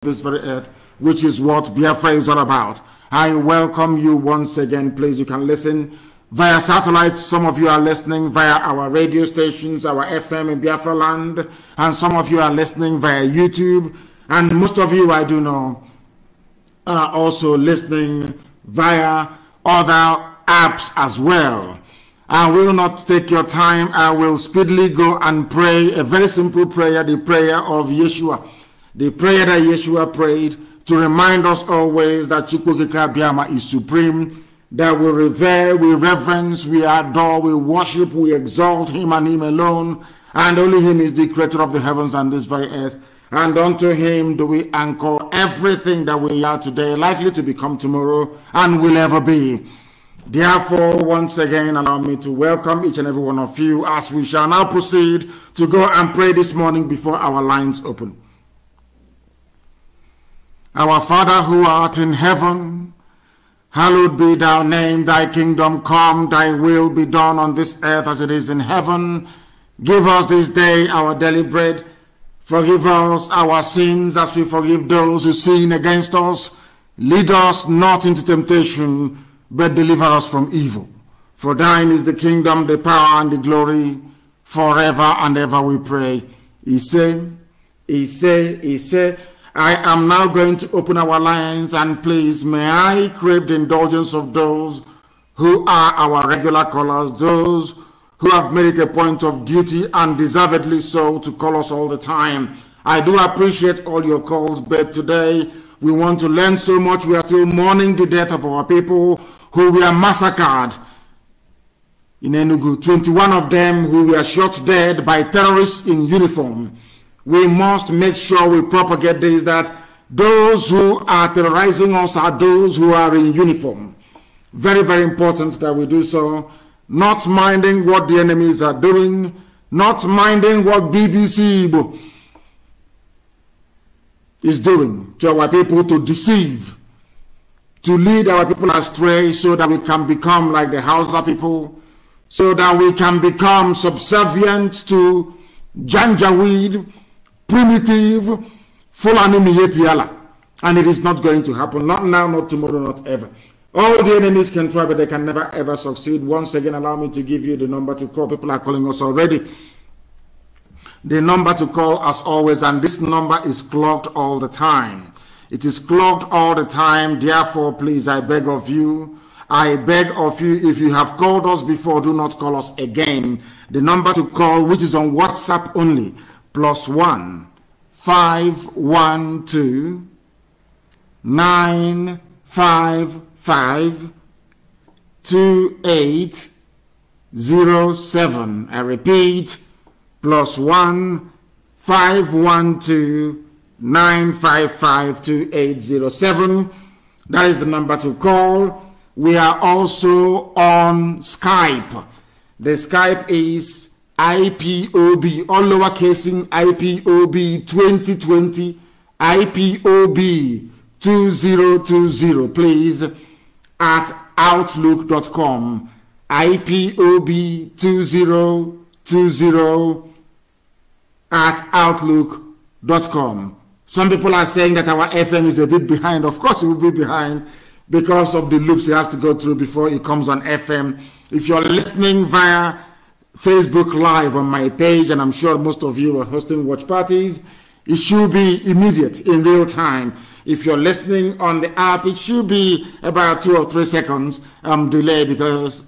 this very earth, which is what Biafra is all about. I welcome you once again. Please, you can listen via satellite. Some of you are listening via our radio stations, our FM in Biafra land, and some of you are listening via YouTube, and most of you, I do know, are also listening via other apps as well. I will not take your time. I will speedily go and pray a very simple prayer, the prayer of Yeshua, the prayer that Yeshua prayed to remind us always that Chukwukika Biama is supreme, that we revere, we reverence, we adore, we worship, we exalt him and him alone, and only him is the creator of the heavens and this very earth. And unto him do we anchor everything that we are today, likely to become tomorrow, and will ever be. Therefore, once again, allow me to welcome each and every one of you as we shall now proceed to go and pray this morning before our lines open. Our Father who art in heaven, hallowed be thy name, thy kingdom come, thy will be done on this earth as it is in heaven. Give us this day our daily bread. Forgive us our sins as we forgive those who sin against us. Lead us not into temptation, but deliver us from evil. For thine is the kingdom, the power, and the glory, forever and ever we pray. He said, I am now going to open our lines, and please, may I crave the indulgence of those who are our regular callers, those who have made it a point of duty and deservedly so to call us all the time. I do appreciate all your calls, but today we want to learn so much. We are still mourning the death of our people who were massacred in Enugu, 21 of them who were shot dead by terrorists in uniform. We must make sure we propagate this, that those who are terrorizing us are those who are in uniform. Very, very important that we do so, not minding what the enemies are doing, not minding what BBC Ipob is doing to our people to deceive, to lead our people astray so that we can become like the Hausa people, so that we can become subservient to Janjaweed, primitive, Fulani Miyetiala. And it is not going to happen, not now, not tomorrow, not ever. All the enemies can try, but they can never ever succeed. Once again, allow me to give you the number to call. People are calling us already. The number to call as always, and this number is clogged all the time. It is clogged all the time. Therefore, please, I beg of you, if you have called us before, do not call us again. The number to call, which is on WhatsApp only, +1 512 955 2807. I repeat, +1 512 955 2807. That is the number to call. We are also on Skype. The Skype is IPOB, all lowercase in IPOB 2020, IPOB 2020, please, at outlook.com, IPOB 2020 at outlook.com. Some people are saying that our FM is a bit behind. Of course it will be behind because of the loops it has to go through before it comes on FM. If you're listening via Facebook Live on my page, and I'm sure most of you are hosting watch parties, it should be immediate, in real time. If you're listening on the app, it should be about 2 or 3 seconds delay, because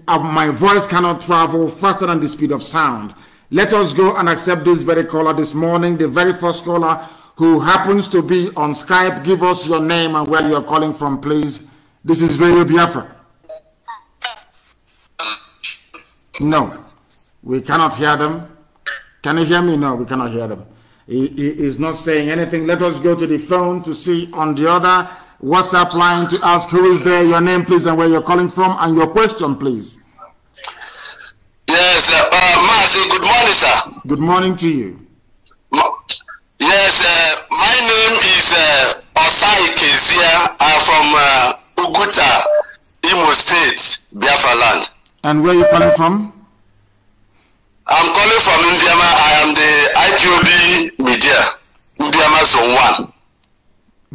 my voice cannot travel faster than the speed of sound. Let us go and accept this very caller this morning, the very first caller who happens to be on Skype. Give us your name and where you're calling from, please. This is Radio Biafra. No, we cannot hear them. Can you hear me? No, we cannot hear them. He is not saying anything. Let us go to the phone to see on the other WhatsApp line to ask who is there, your name, please, and where you're calling from, and your question, please. Yes, MAZI, good morning, sir. Good morning to you. Yes, my name is Osai Kezia. I'm from Uguta, Imo State, Biafra land. And where are you calling from? I'm calling from Indiama. I am the IPOB media, Indiama Zone 1.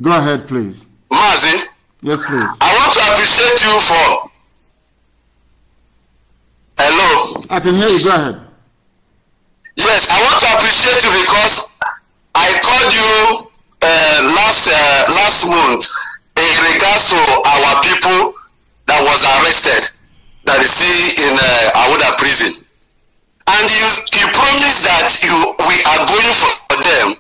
Go ahead, please. MAZI. Yes, please. I want to appreciate you for... Hello? I can hear you. Go ahead. Yes, I want to appreciate you because I called you last month in regards to our people that was arrested, that is still in Awuda prison. And you promised that we are going for them.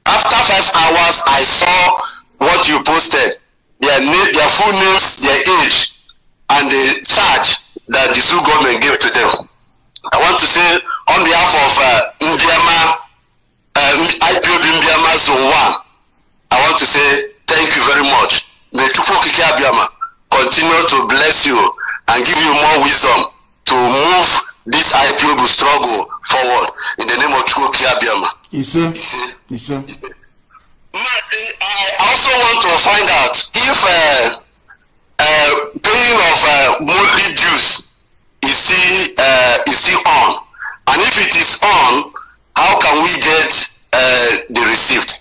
After 5 hours, I saw what you posted, their full names, their age, and the charge that the Zoo government gave to them. I want to say on behalf of Ipob Indiama Zone 1, I want to say thank you very much. May Chukwokike Abiyama continue to bless you and give you more wisdom to move this Ipob struggle forward in the name of Chukwokike Abiyama. I also want to find out if paying of monthly dues is still on, and if it is on, how can we get the receipt?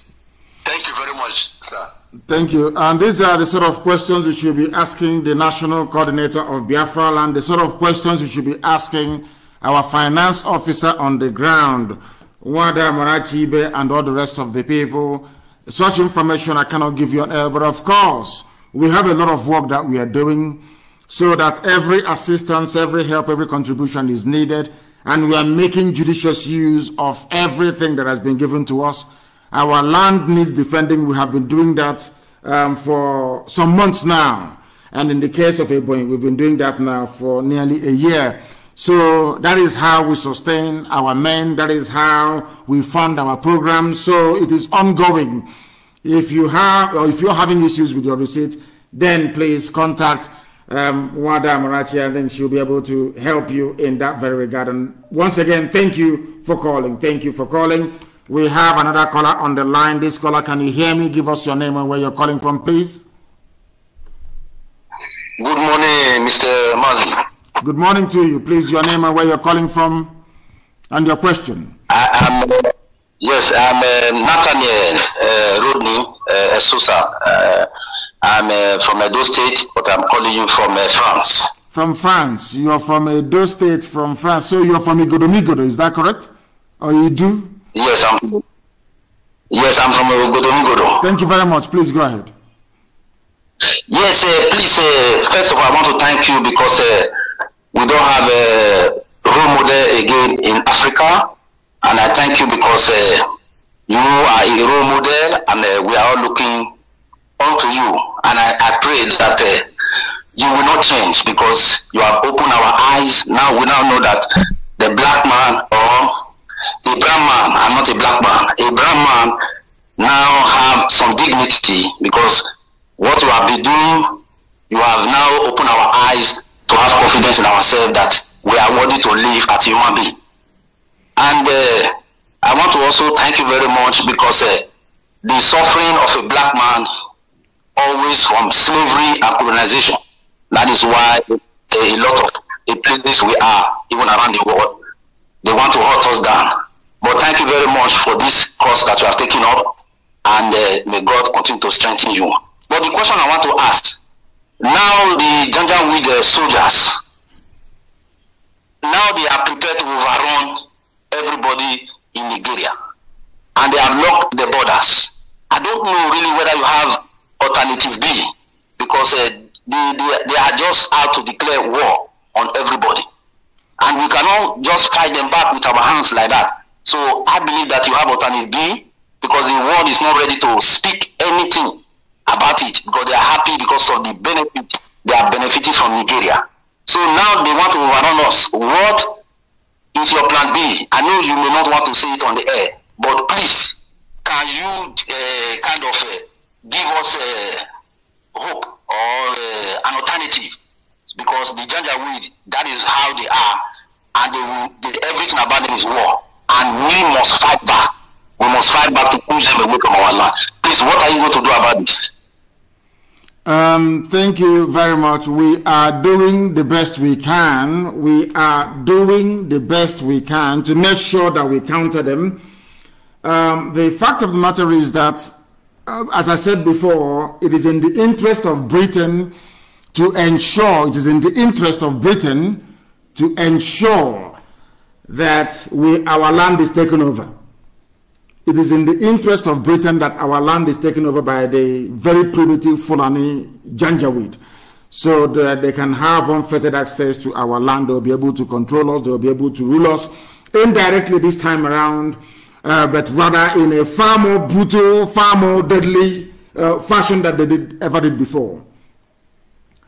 Thank you very much, sir. Thank you. And these are the sort of questions you should be asking the national coordinator of Biafra land, the sort of questions you should be asking our finance officer on the ground, Wada Marachibe, and all the rest of the people. Such information I cannot give you on air, but of course, we have a lot of work that we are doing so that every assistance, every help, every contribution is needed, and we are making judicious use of everything that has been given to us. Our land needs defending. We have been doing that for some months now, and in the case of Ebonyi, we've been doing that now for nearly a year. So that is how we sustain our men. That is how we fund our programs. So it is ongoing. If you have, or if you're having issues with your receipt, then please contact Wada Amarachi, and then she'll be able to help you in that very regard. And once again, thank you for calling. Thank you for calling. We have another caller on the line. This caller, can you hear me? Give us your name and where you're calling from, please. Good morning, Mr. MAZI. Good morning to you. Please, your name and where you're calling from, and your question. I'm Nathaniel Rodney Sousa. I'm from Edo State, but I'm calling you from France. From France. You're from Edo State, from France. So you're from Igodomigodo, is that correct? Or you do? Yes, I'm from Igodomigodo. Thank you very much. Please go ahead. Yes, please, first of all, I want to thank you because we don't have a role model again in Africa. And I thank you because you are a role model, and we are all looking onto you. And I pray that you will not change because you have opened our eyes. Now we now know that the black man, or a brown man, I'm not a black man, a brown man now have some dignity, because what you have been doing, you have now opened our eyes to have confidence in ourselves that we are worthy to live as human beings. And I want to also thank you very much because the suffering of a black man always from slavery and colonization. That is why a lot of the places we are, even around the world, they want to hurt us down. But thank you very much for this cause that you have taken up, and may God continue to strengthen you. But the question I want to ask, now the Janjaweed soldiers, now they are prepared to overrun everybody in Nigeria, and they have locked the borders. I don't know really whether you have alternative B, because they are just out to declare war on everybody, and we cannot just fight them back with our hands like that. So I believe that you have alternative B, because the world is not ready to speak anything about it, because they are happy because of the benefit they are benefiting from Nigeria. So now they want to overrun us. What is your plan B? I know you may not want to say it on the air, but please, can you give us hope or an alternative? Because the Janjaweed, that is how they are, and everything about them is war, and we must fight back. We must fight back to push them away from our land. Please, what are you going to do about this? Thank you very much. We are doing the best we can. We are doing the best we can to make sure that we counter them. The fact of the matter is that as I said before, it is in the interest of Britain to ensure, that our land is taken over. It is in the interest of Britain that our land is taken over by the very primitive Fulani Janjaweed, so that they can have unfettered access to our land. They'll be able to control us. They'll be able to rule us indirectly this time around, but rather in a far more brutal, far more deadly fashion than they ever did before.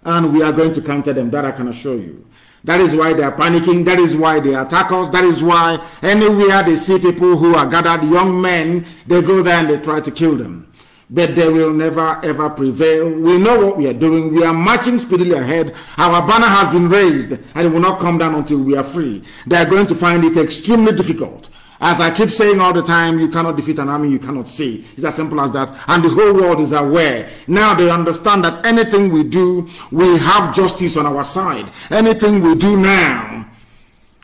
And we are going to counter them, that I can assure you. That is why they are panicking. That is why they attack us. That is why anywhere they see people who are gathered, young men, they go there and they try to kill them. But they will never, ever prevail. We know what we are doing. We are marching speedily ahead. Our banner has been raised, and it will not come down until we are free. They are going to find it extremely difficult. As I keep saying all the time, you cannot defeat an army you cannot see. It's as simple as that. And the whole world is aware. Now they understand that anything we do, we have justice on our side. Anything we do now,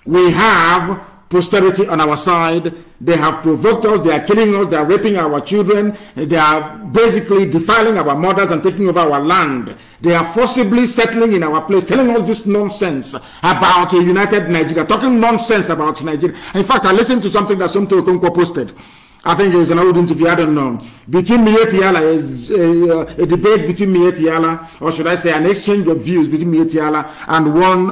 we have posterity on our side. They have provoked us. They are killing us. They are raping our children. They are basically defiling our mothers and taking over our land. They are forcibly settling in our place, telling us this nonsense about a united Nigeria, talking nonsense about Nigeria. In fact, I listened to something that Somto Okonkwo posted. I think it was an old interview, I don't know, between Mieti Yala, a debate between Mieti Yala, or should I say an exchange of views between Mieti Yala and one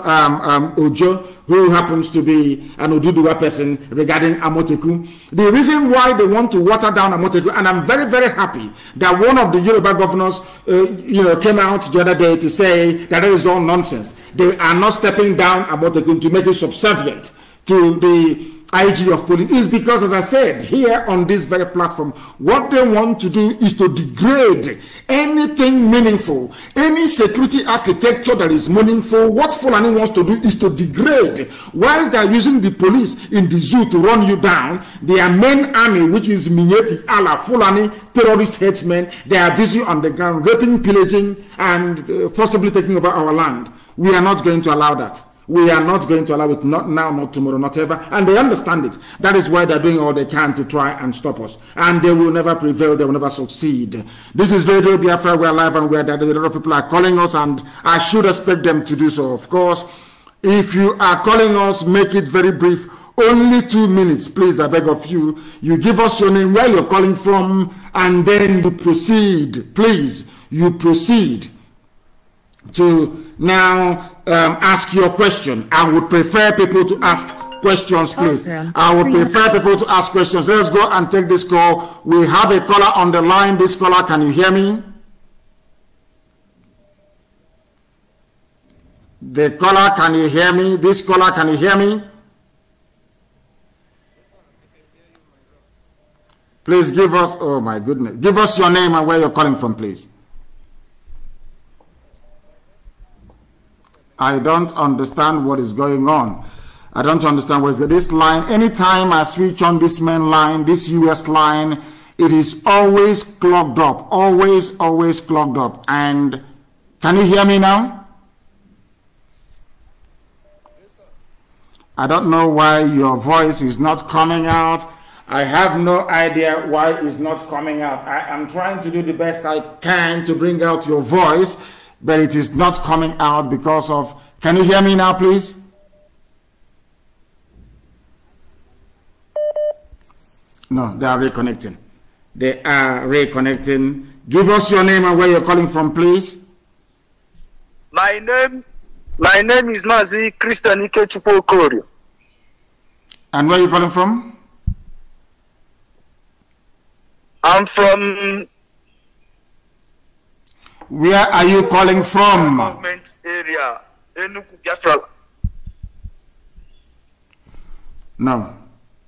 Ojo, who happens to be an Oduduwa person, regarding Amoteku. The reason why they want to water down Amoteku, and I'm very, very happy that one of the Yoruba governors came out the other day to say that it is all nonsense. They are not stepping down Amoteku to make it subservient to the IG of police, is because, as I said here on this very platform, what they want to do is to degrade anything meaningful, any security architecture that is meaningful. What Fulani wants to do is to degrade. Whilst they are using the police in the zoo to run you down, their main army, which is Mieti Allah, Fulani terrorist headsmen, they are busy on the ground raping, pillaging, and forcibly taking over our land. We are not going to allow that. We are not going to allow it, not now, not tomorrow, not ever. And they understand it. That is why they're doing all they can to try and stop us. And they will never prevail. They will never succeed. This is Radio Biafra. We're live and we're dead. A lot of people are calling us, and I should expect them to do so. Of course, if you are calling us, make it very brief. Only 2 minutes, please, I beg of you. You give us your name, where you're calling from, and then you proceed. Please, you proceed to now ask your question. I would prefer people to ask questions, please. Okay. I would prefer people to ask questions. Let's go and take this call. We have a caller on the line. This caller, can you hear me? The caller, can you hear me? This caller, can you hear me? Please give us, oh my goodness, give us your name and where you're calling from, please. I don't understand what is going on. I don't understand what is this line. Anytime I switch on this main line, this US line, it is always clogged up. Always, always clogged up. And can you hear me now? Yes, sir. I don't know why your voice is not coming out. I have no idea why it's not coming out. I am trying to do the best I can to bring out your voice, but it is not coming out because of... Can you hear me now, please? No, they are reconnecting. They are reconnecting. Give us your name and where you're calling from, please. My name is MAZI Christian Ikechukwu. And where are you calling from? I'm from... Where are you calling from? Government area, Enugu, Biafra. No,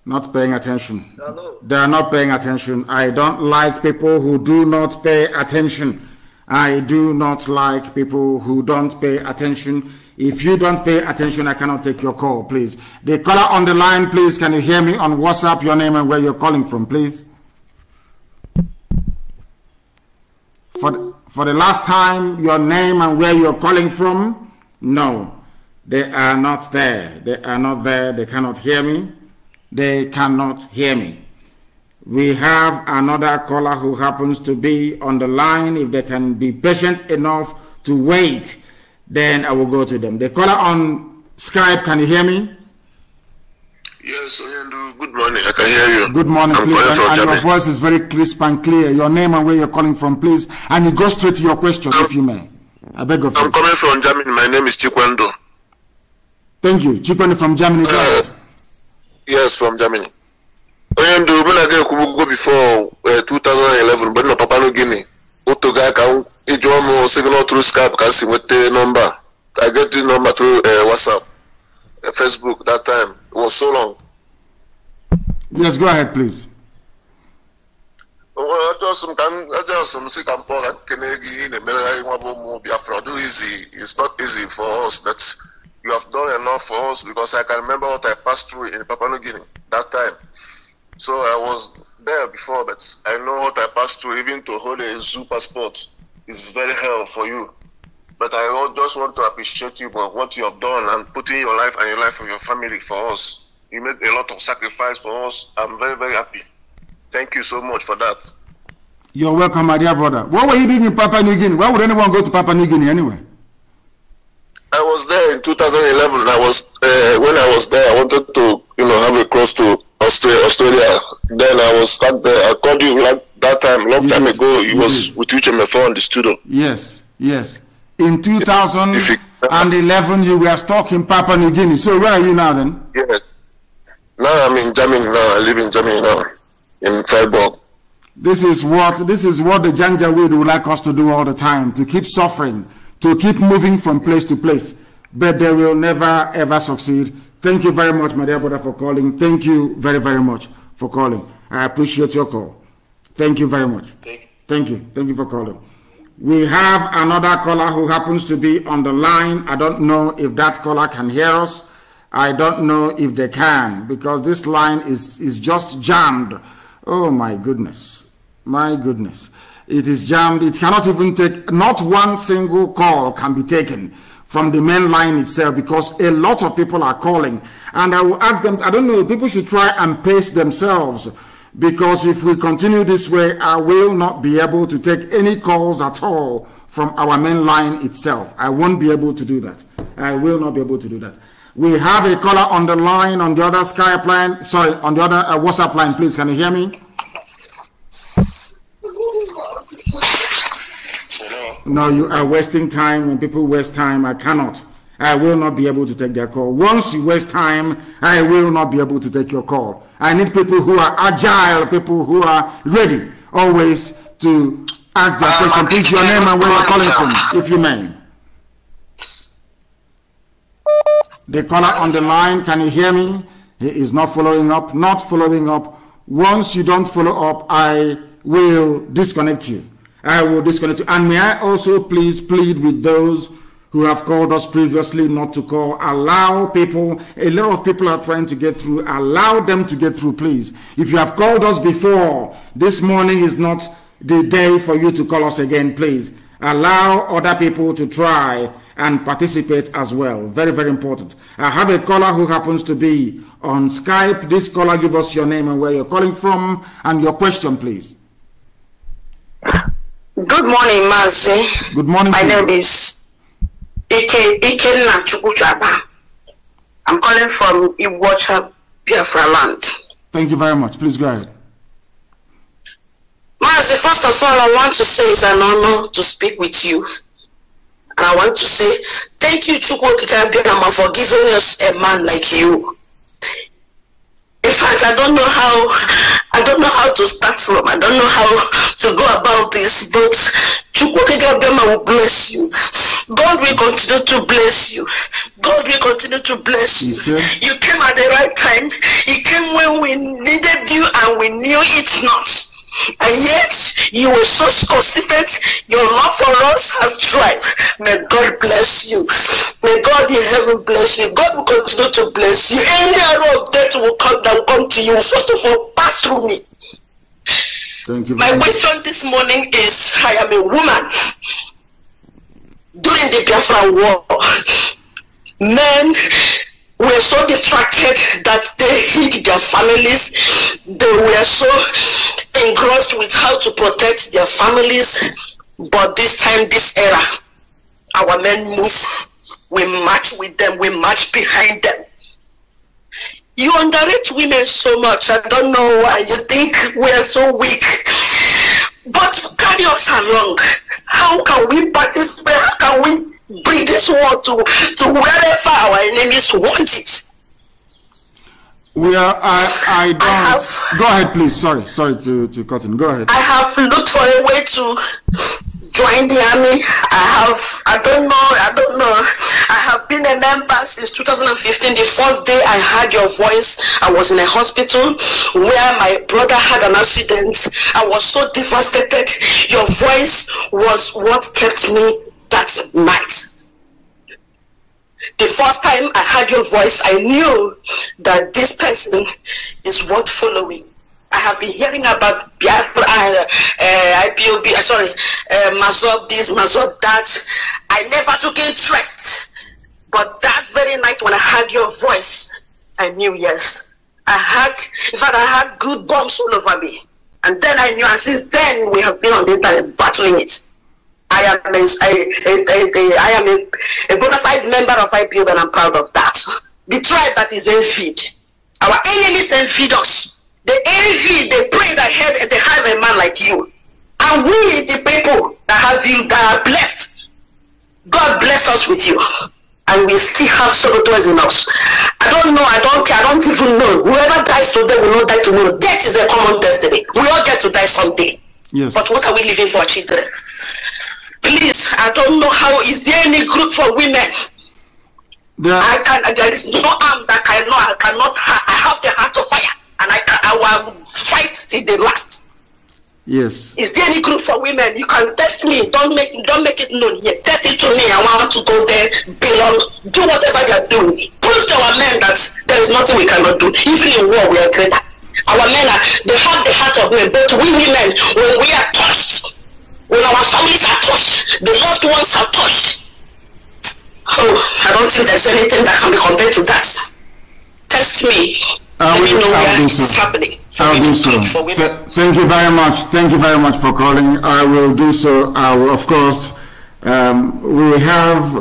not paying attention. Hello. They are not paying attention. I don't like people who do not pay attention. I do not like people who don't pay attention. If you don't pay attention, I cannot take your call, please. The caller on the line, please, can you hear me on WhatsApp? Your name and where you're calling from, please. For the last time, your name and where you're calling from? No, they are not there. They are not there. They cannot hear me. They cannot hear me. We have another caller who happens to be on the line. If they can be patient enough to wait, then I will go to them. The caller on Skype, can you hear me? Yes, good morning. I can hear you. Good morning, please. And your voice is very crisp and clear. Your name and where you're calling from, please. And you go straight to your question, if you may. I beg of you. I'm coming from Germany. My name is Chikwendo. Thank you. Chikwendo from Germany. Yes, from Germany. When I go before 2011, but no Papa no Guinea. Otoga can a signal through Skype, can see with the number. I get the number through WhatsApp, Facebook. That time it was so long. Yes, go ahead, please. I just some sick and poor and Kennedy in the Biafra. Do easy. It's not easy for us, but you have done enough for us because I can remember what I passed through in Papua New Guinea that time. So I was there before, but I know what I passed through. Even to hold a zoo passport is very hell for you. But I just want to appreciate you for what you have done and putting your life and your life of your family for us. You made a lot of sacrifice for us. I'm very, very happy. Thank you so much for that. You're welcome, my dear brother. What were you doing in Papua New Guinea? Why would anyone go to Papua New Guinea anyway? I was there in 2011. When I was there, I wanted to, have a cross to Australia. Then I was stuck there. I called you like that time, long time ago. You was with UHMF in the studio. Yes. In 2011, you were stuck in Papua New Guinea. So where are you now then? Yes. Now I'm in Germany now. I live in Germany now, in Freiburg. This is what the Janjaweed would like us to do all the time, to keep suffering, to keep moving from place to place. But they will never ever succeed. Thank you very much, my dear brother, for calling. Thank you very, very much for calling. I appreciate your call. Thank you very much. Thank you. Thank you for calling. We have another caller who happens to be on the line. I don't know if that caller can hear us. I don't know if they can, because this line is just jammed. Oh my goodness. My goodness. It is jammed. It cannot even take, not one single call can be taken from the main line itself, because a lot of people are calling. And I will ask them, I don't know, people should try and pace themselves, because if we continue this way, I will not be able to take any calls at all from our main line itself. I won't be able to do that. I will not be able to do that. We have a caller on the line, on the other Skype line, sorry, on the other WhatsApp line, please. Can you hear me? No, you are wasting time. When people waste time, I cannot. I will not be able to take their call. Once you waste time, I will not be able to take your call. I need people who are agile, people who are ready, always to ask their question. Please, your name and where you're calling from, if you may. The caller on the line, can you hear me? He is not following up, not following up. Once you don't follow up, I will disconnect you. I will disconnect you. And may I also please plead with those who have called us previously not to call. Allow people, a lot of people are trying to get through. Allow them to get through, please. If you have called us before, this morning is not the day for you to call us again, please. Allow other people to try and participate as well. Very, very important. I have a caller who happens to be on Skype. This caller, give us your name and where you're calling from and your question, please. Good morning, Mazi. Good morning. My name is Ikenna Chukwuchaba. I'm calling from Ipob, Biafra land. Thank you very much. Please go ahead. Mazi, first of all, I want to say it's an honor to speak with you. And I want to say thank you, Chukwuchaba, for giving us a man like you. In fact, I don't know how to start from. I don't know how to go about this, but Chukwuchaba will bless you. God will continue to bless you. God will continue to bless you. You came at the right time. You came when we needed you and we knew it not. And yet you were so consistent. Your love for us has thrived. May God bless you. May God in heaven bless you. God will continue to bless you. Any arrow of death will come to you. First of all, pass through me. Thank you. My question this morning is, I am a woman. During the Biafra war, men were so distracted that they hid their families. They were so engrossed with how to protect their families. But this time, this era, our men move. We march with them. We march behind them. You underrate women so much. I don't know why. You think we are so weak. But carry us along. How can we participate? How can we bring this war to wherever our enemies want it? We are. I don't. Go ahead, please. Sorry to cut in. Go ahead. I have looked for a way to join the army. I don't know. I have been a member since 2015. The first day I heard your voice, I was in a hospital where my brother had an accident. I was so devastated. Your voice was what kept me that night. The first time I heard your voice, I knew that this person is worth following. I have been hearing about Biafra, Ipob, Mazob this, Mazob that. I never took interest. But that very night when I heard your voice, I knew, yes. In fact, I had good bombs all over me. And then I knew, and since then we have been on the internet battling it. I am a bona fide member of Ipob, and I'm proud of that. The tribe that is envied. Our enemies envied us. They envy, they pray that they have a man like you. And we, the people that have you, that are blessed, God bless us with you. And we still have saboteurs in us. I don't know, I don't care, I don't even know. Whoever dies today will not die tomorrow. Death is a common destiny. We all get to die someday. Yes. But what are we leaving for our children? Please, I don't know how. Is there any group for women? There is no arm that I have the heart of fire, and I will fight till the last. Yes. Is there any group for women? You can test me. Don't make it known yet. Test it to me. I want to go there, belong, do whatever they are doing. Prove to our men that there is nothing we cannot do. Even in war, we are greater. Our men they have the heart of men, but we women, when we are touched, when our families are touched, the loved ones are touched. Oh, I don't think there's anything that can be compared to that. Test me. Let me know where it's happening. I'll do so. Thank you very much. Thank you very much for calling. I will do so. Of course, we have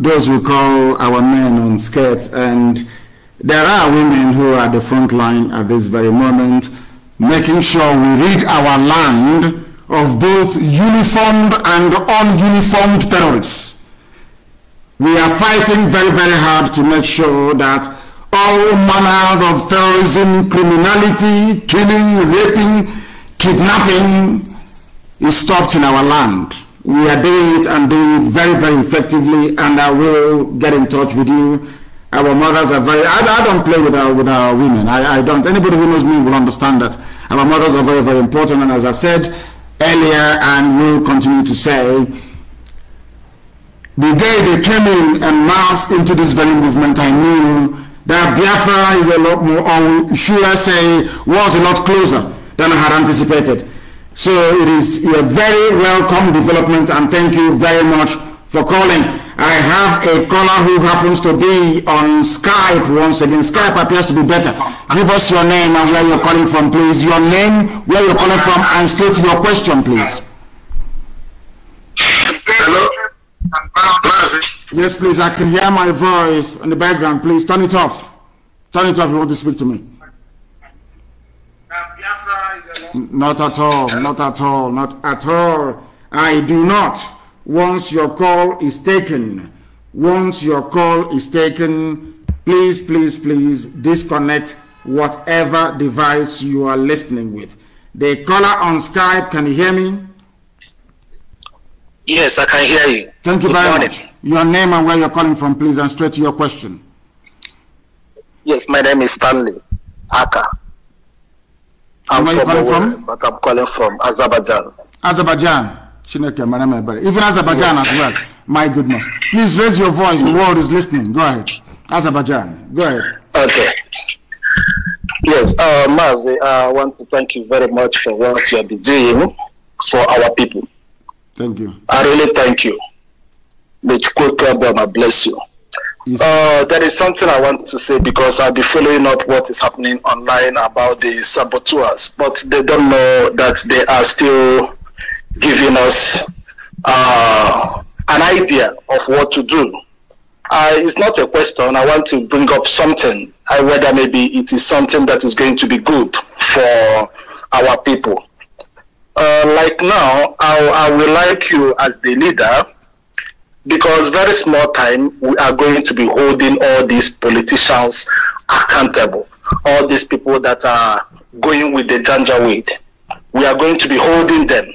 those we call our men on skirts, and there are women who are at the front line at this very moment, making sure we rid our land of both uniformed and ununiformed terrorists. We are fighting very, very hard to make sure that all manners of terrorism, criminality, killing, raping, kidnapping is stopped in our land. We are doing it and doing it very, very effectively, and I will get in touch with you. Our mothers are very, I don't play with our women. I don't. Anybody who knows me will understand that our mothers are very, very important, and as I said earlier and will continue to say, the day they came in and massed into this very movement, I knew that Biafra is a lot more, or should I say, was a lot closer than I had anticipated. So it is a very welcome development, and thank you very much for calling. I have a caller who happens to be on Skype once again. Skype appears to be better. Give us your name and where you're calling from, please. Your name, where you're calling from, and state your question, please. Hello? Yes, please. I can hear my voice in the background. Please turn it off. Turn it off if you want to speak to me. Not at all. Not at all. Not at all. I do not. Once your call is taken, please, please, please disconnect whatever device you are listening with. The caller on Skype, can you hear me? Yes, I can hear you. Thank you very much. Your name and where you're calling from, please, and straight to your question. Yes, my name is Stanley Aka. I'm from? But I'm calling from Azerbaijan. Azerbaijan. Even Azerbaijan as well. My goodness. Please raise your voice. The world is listening. Go ahead. Azerbaijan. Go ahead. Okay. Yes, Mazi, I want to thank you very much for what you have been doing for our people. Thank you. I really thank you. May God bless you. There is something I want to say because I'll be following up what is happening online about the saboteurs, but they don't know that they are still giving us an idea of what to do. It's not a question. I want to bring up something, whether maybe it is something that is going to be good for our people. Like now, I will like you as the leader, because very small time we are going to be holding all these politicians accountable, all these people that are going with the janjaweed. We are going to be holding them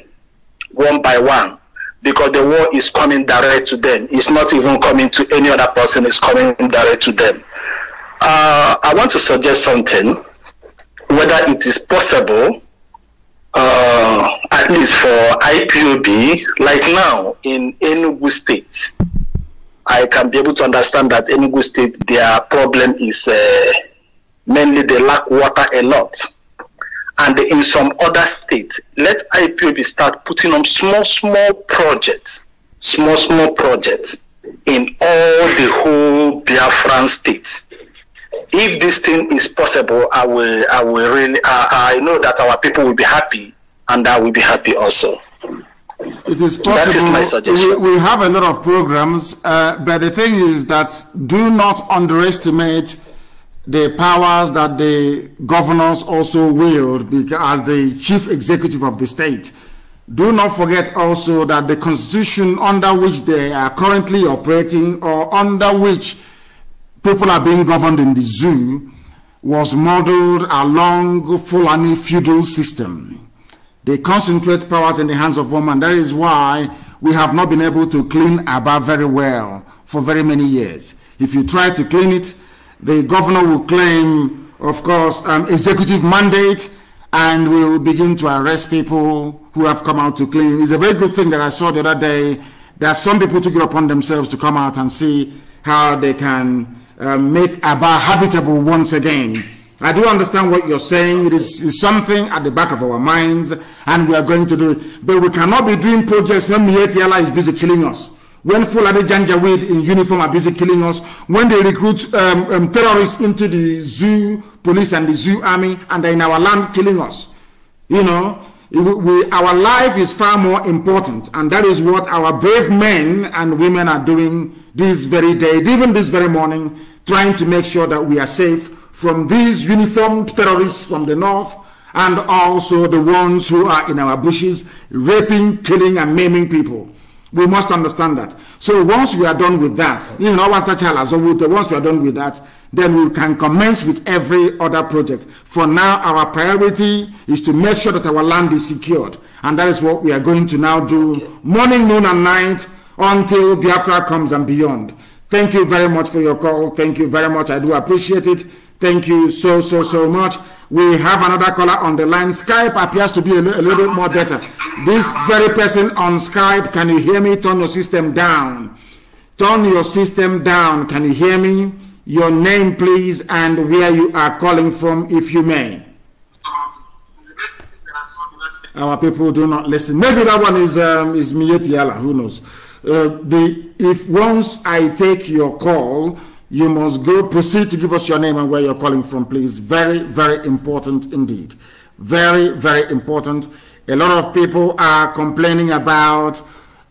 one by one, because the war is coming direct to them. It's not even coming to any other person, it's coming direct to them. I want to suggest something, whether it is possible, at least for IPOB, like now in Enugu State. I can be able to understand that Enugu State, their problem is mainly they lack water a lot. And in some other states, let IPOB start putting on small projects in all the whole Biafran states. If this thing is possible, I will really, I know that our people will be happy, and I will be happy also. It is possible. That is my suggestion. We have a lot of programs, but the thing is that do not underestimate the powers that the governors also wield as the chief executive of the state. Do not forget also that the constitution under which they are currently operating, or under which people are being governed in the zoo, was modeled along Fulani feudal system. They concentrate powers in the hands of one man. That is why we have not been able to clean Aba very well for very many years. If you try to clean it, the governor will claim, of course, executive mandate, and will begin to arrest people who have come out to clean. It's a very good thing that I saw the other day, that some people took it upon themselves to come out and see how they can make Aba habitable once again. I do understand what you're saying. It is something at the back of our minds, and we are going to do it. But we cannot be doing projects when Mietiala is busy killing us, when Fulani Janjaweed in uniform are busy killing us, when they recruit terrorists into the zoo police and the zoo army, and they're in our land killing us. You know, our life is far more important, and that is what our brave men and women are doing this very day, even this very morning, trying to make sure that we are safe from these uniformed terrorists from the north, and also the ones who are in our bushes, raping, killing, and maiming people. We must understand that. So once we are done with that, you know, once we are done with that, then we can commence with every other project. For now, our priority is to make sure that our land is secured. And that is what we are going to now do, morning, noon, and night, until Biafra comes and beyond. Thank you very much for your call. Thank you very much. I do appreciate it. Thank you so much. We have another caller on the line. Skype appears to be a little bit more better. This very person on Skype, can you hear me? Turn your system down. Turn your system down. Can you hear me? Your name, please, and where you are calling from, if you may. Our people do not listen. Maybe that one is Mietiala. Who knows? If once I take your call, you must proceed to give us your name and where you're calling from, please. Very, very important indeed. Very, very important. A lot of people are complaining about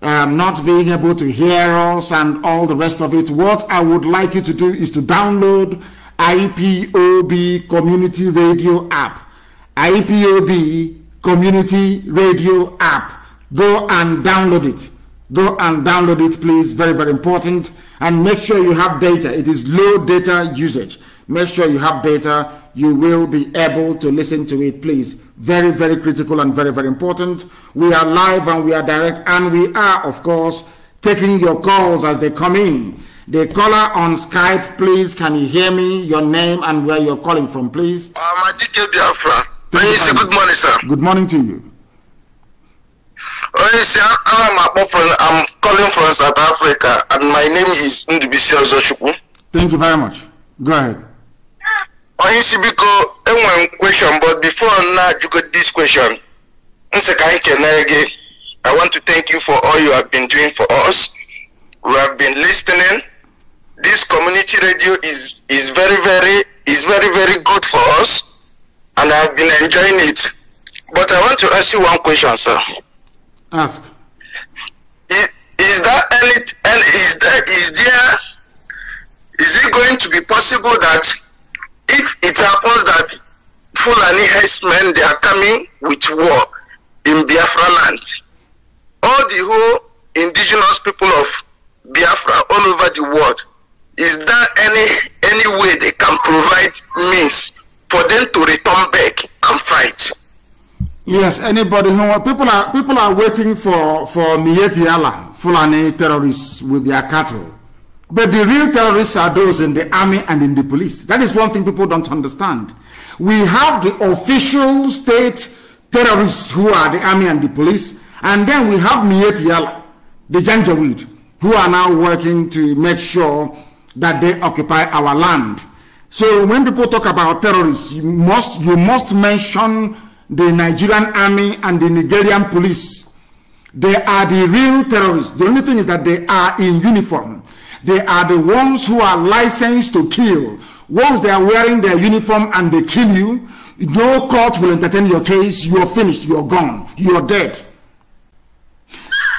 not being able to hear us and all the rest of it. What I would like you to do is to download IPOB Community Radio app. IPOB Community Radio app. Go and download it. Go and download it, please. Very, very important. And make sure you have data. It is low data usage. Make sure you have data. You will be able to listen to it, please. Very, very critical and very, very important. We are live and we are direct, and we are, of course, taking your calls as they come in. The caller on Skype, please, can you hear me? Your name and where you're calling from, please. Biafra. Good morning, sir. Good morning to you. I'm calling from South Africa, and my name is NNAMDI. Thank you very much. Go ahead. Question, but before now you got this question, I want to thank you for all you have been doing for us. We have been listening. this community radio is very good for us, and I've been enjoying it. But I want to ask you one question, sir. Ask. Is it going to be possible that if it happens that Fulani herdsmen, they are coming with war in Biafra land, all the whole indigenous people of Biafra all over the world, is there any way they can provide means for them to return back and fight? Yes, anybody who people are waiting for Mieti Allah, Fulani terrorists with their cattle. But the real terrorists are those in the army and in the police. That is one thing people don't understand. We have the official state terrorists who are the army and the police, and then we have Mieti Allah, the Janjaweed, who are now working to make sure that they occupy our land. So when people talk about terrorists, you must mention the Nigerian army and the Nigerian police. They are the real terrorists. The only thing is that they are in uniform. They are the ones who are licensed to kill. Once they are wearing their uniform and they kill you, no court will entertain your case. You are finished. You are gone. You are dead.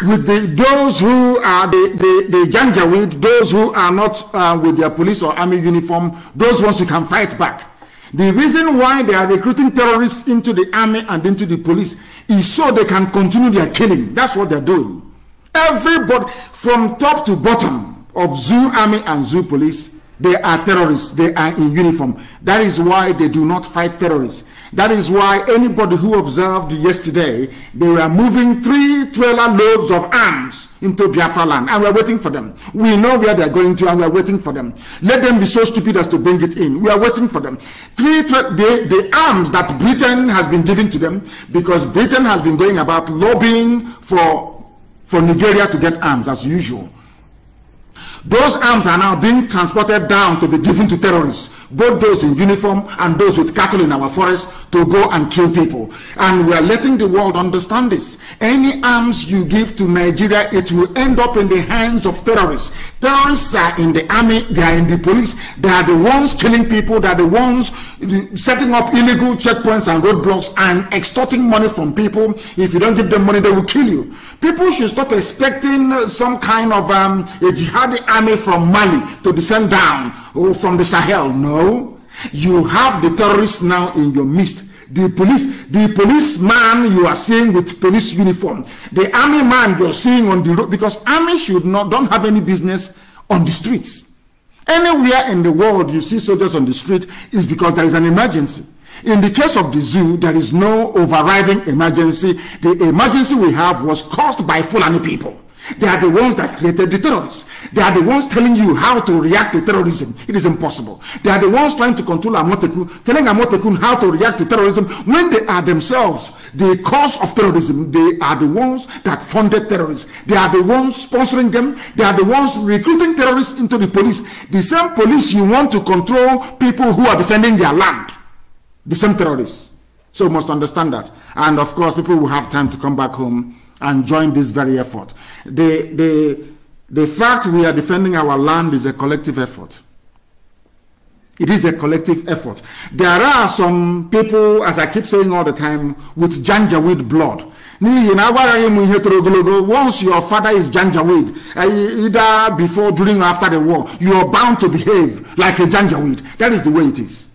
With those who are the Janjaweed, those who are not with their police or army uniform, those ones who can fight back. The reason why they are recruiting terrorists into the army and into the police is so they can continue their killing. That's what they're doing. Everybody, from top to bottom of Zoo army and Zoo police, they are terrorists. They are in uniform. That is why they do not fight terrorists. That is why anybody who observed yesterday, they were moving 3 trailer loads of arms into Biafra land, and we're waiting for them. We know where they're going to, and we're waiting for them. Let them be so stupid as to bring it in. We are waiting for them. The arms that Britain has been giving to them, because Britain has been going about lobbying for Nigeria to get arms as usual. Those arms are now being transported down to be given to terrorists, both those in uniform and those with cattle in our forests, to go and kill people. And we are letting the world understand this. Any arms you give to Nigeria, it will end up in the hands of terrorists. Terrorists are in the army, they are in the police, they are the ones killing people, they are the ones setting up illegal checkpoints and roadblocks and extorting money from people. If you don't give them money, they will kill you. People should stop expecting some kind of a jihadi army from Mali to descend down, or from the Sahel. No, you have the terrorists now in your midst. The policeman you are seeing with police uniform, the army man you're seeing on the road, because army don't have any business on the streets. Anywhere in the world you see soldiers on the street is because there is an emergency. In the case of the zoo, there is no overriding emergency. The emergency we have was caused by Fulani people. They are the ones that created the terrorists. They are the ones telling you how to react to terrorism. It is impossible. They are the ones trying to control Amotekun, telling Amotekun how to react to terrorism, when they are themselves the cause of terrorism. They are the ones that funded terrorists. They are the ones sponsoring them. They are the ones recruiting terrorists into the police. The same police you want to control people who are defending their land. The same terrorists. So we must understand that. And of course, people will have time to come back home and join this very effort. The fact we are defending our land is a collective effort. It is a collective effort. There are some people, as I keep saying all the time, with Janjaweed blood. Once your father is Janjaweed, either before, during, or after the war, you are bound to behave like a Janjaweed. That is the way it is.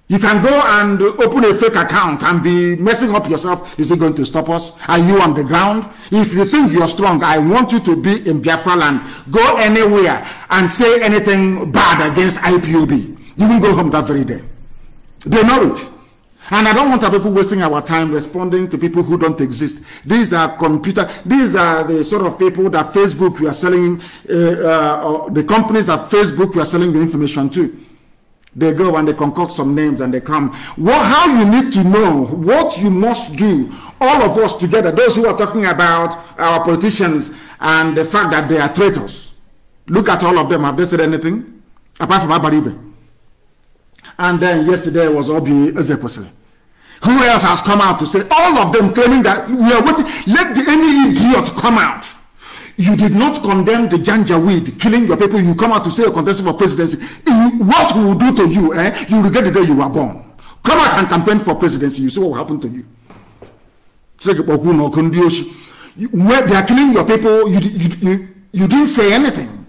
You can go and open a fake account and be messing up yourself. Is it going to stop us? Are you on the ground? If you think you're strong, I want you to be in Biafra land. Go anywhere and say anything bad against IPOB. You will go home that very day. They know it. And I don't want our people wasting our time responding to people who don't exist. These are these are the sort of people that Facebook you are selling, the companies that Facebook you are selling the information to. They go and they concoct some names and they come. How you need to know, what you must do, all of us together, those who are talking about our politicians and the fact that they are traitors. Look at all of them. Have they said anything? Apart from Abaribe. And then yesterday was Obi Ezekwesili. Who else has come out to say, all of them claiming that we are waiting, let any idiot come out. You did not condemn the Janjaweed killing your people. You come out to say you're contesting for presidency. What we will do to you, you regret the day you were born. Come out and campaign for presidency. You see what will happen to you. Where they are killing your people, you didn't say anything.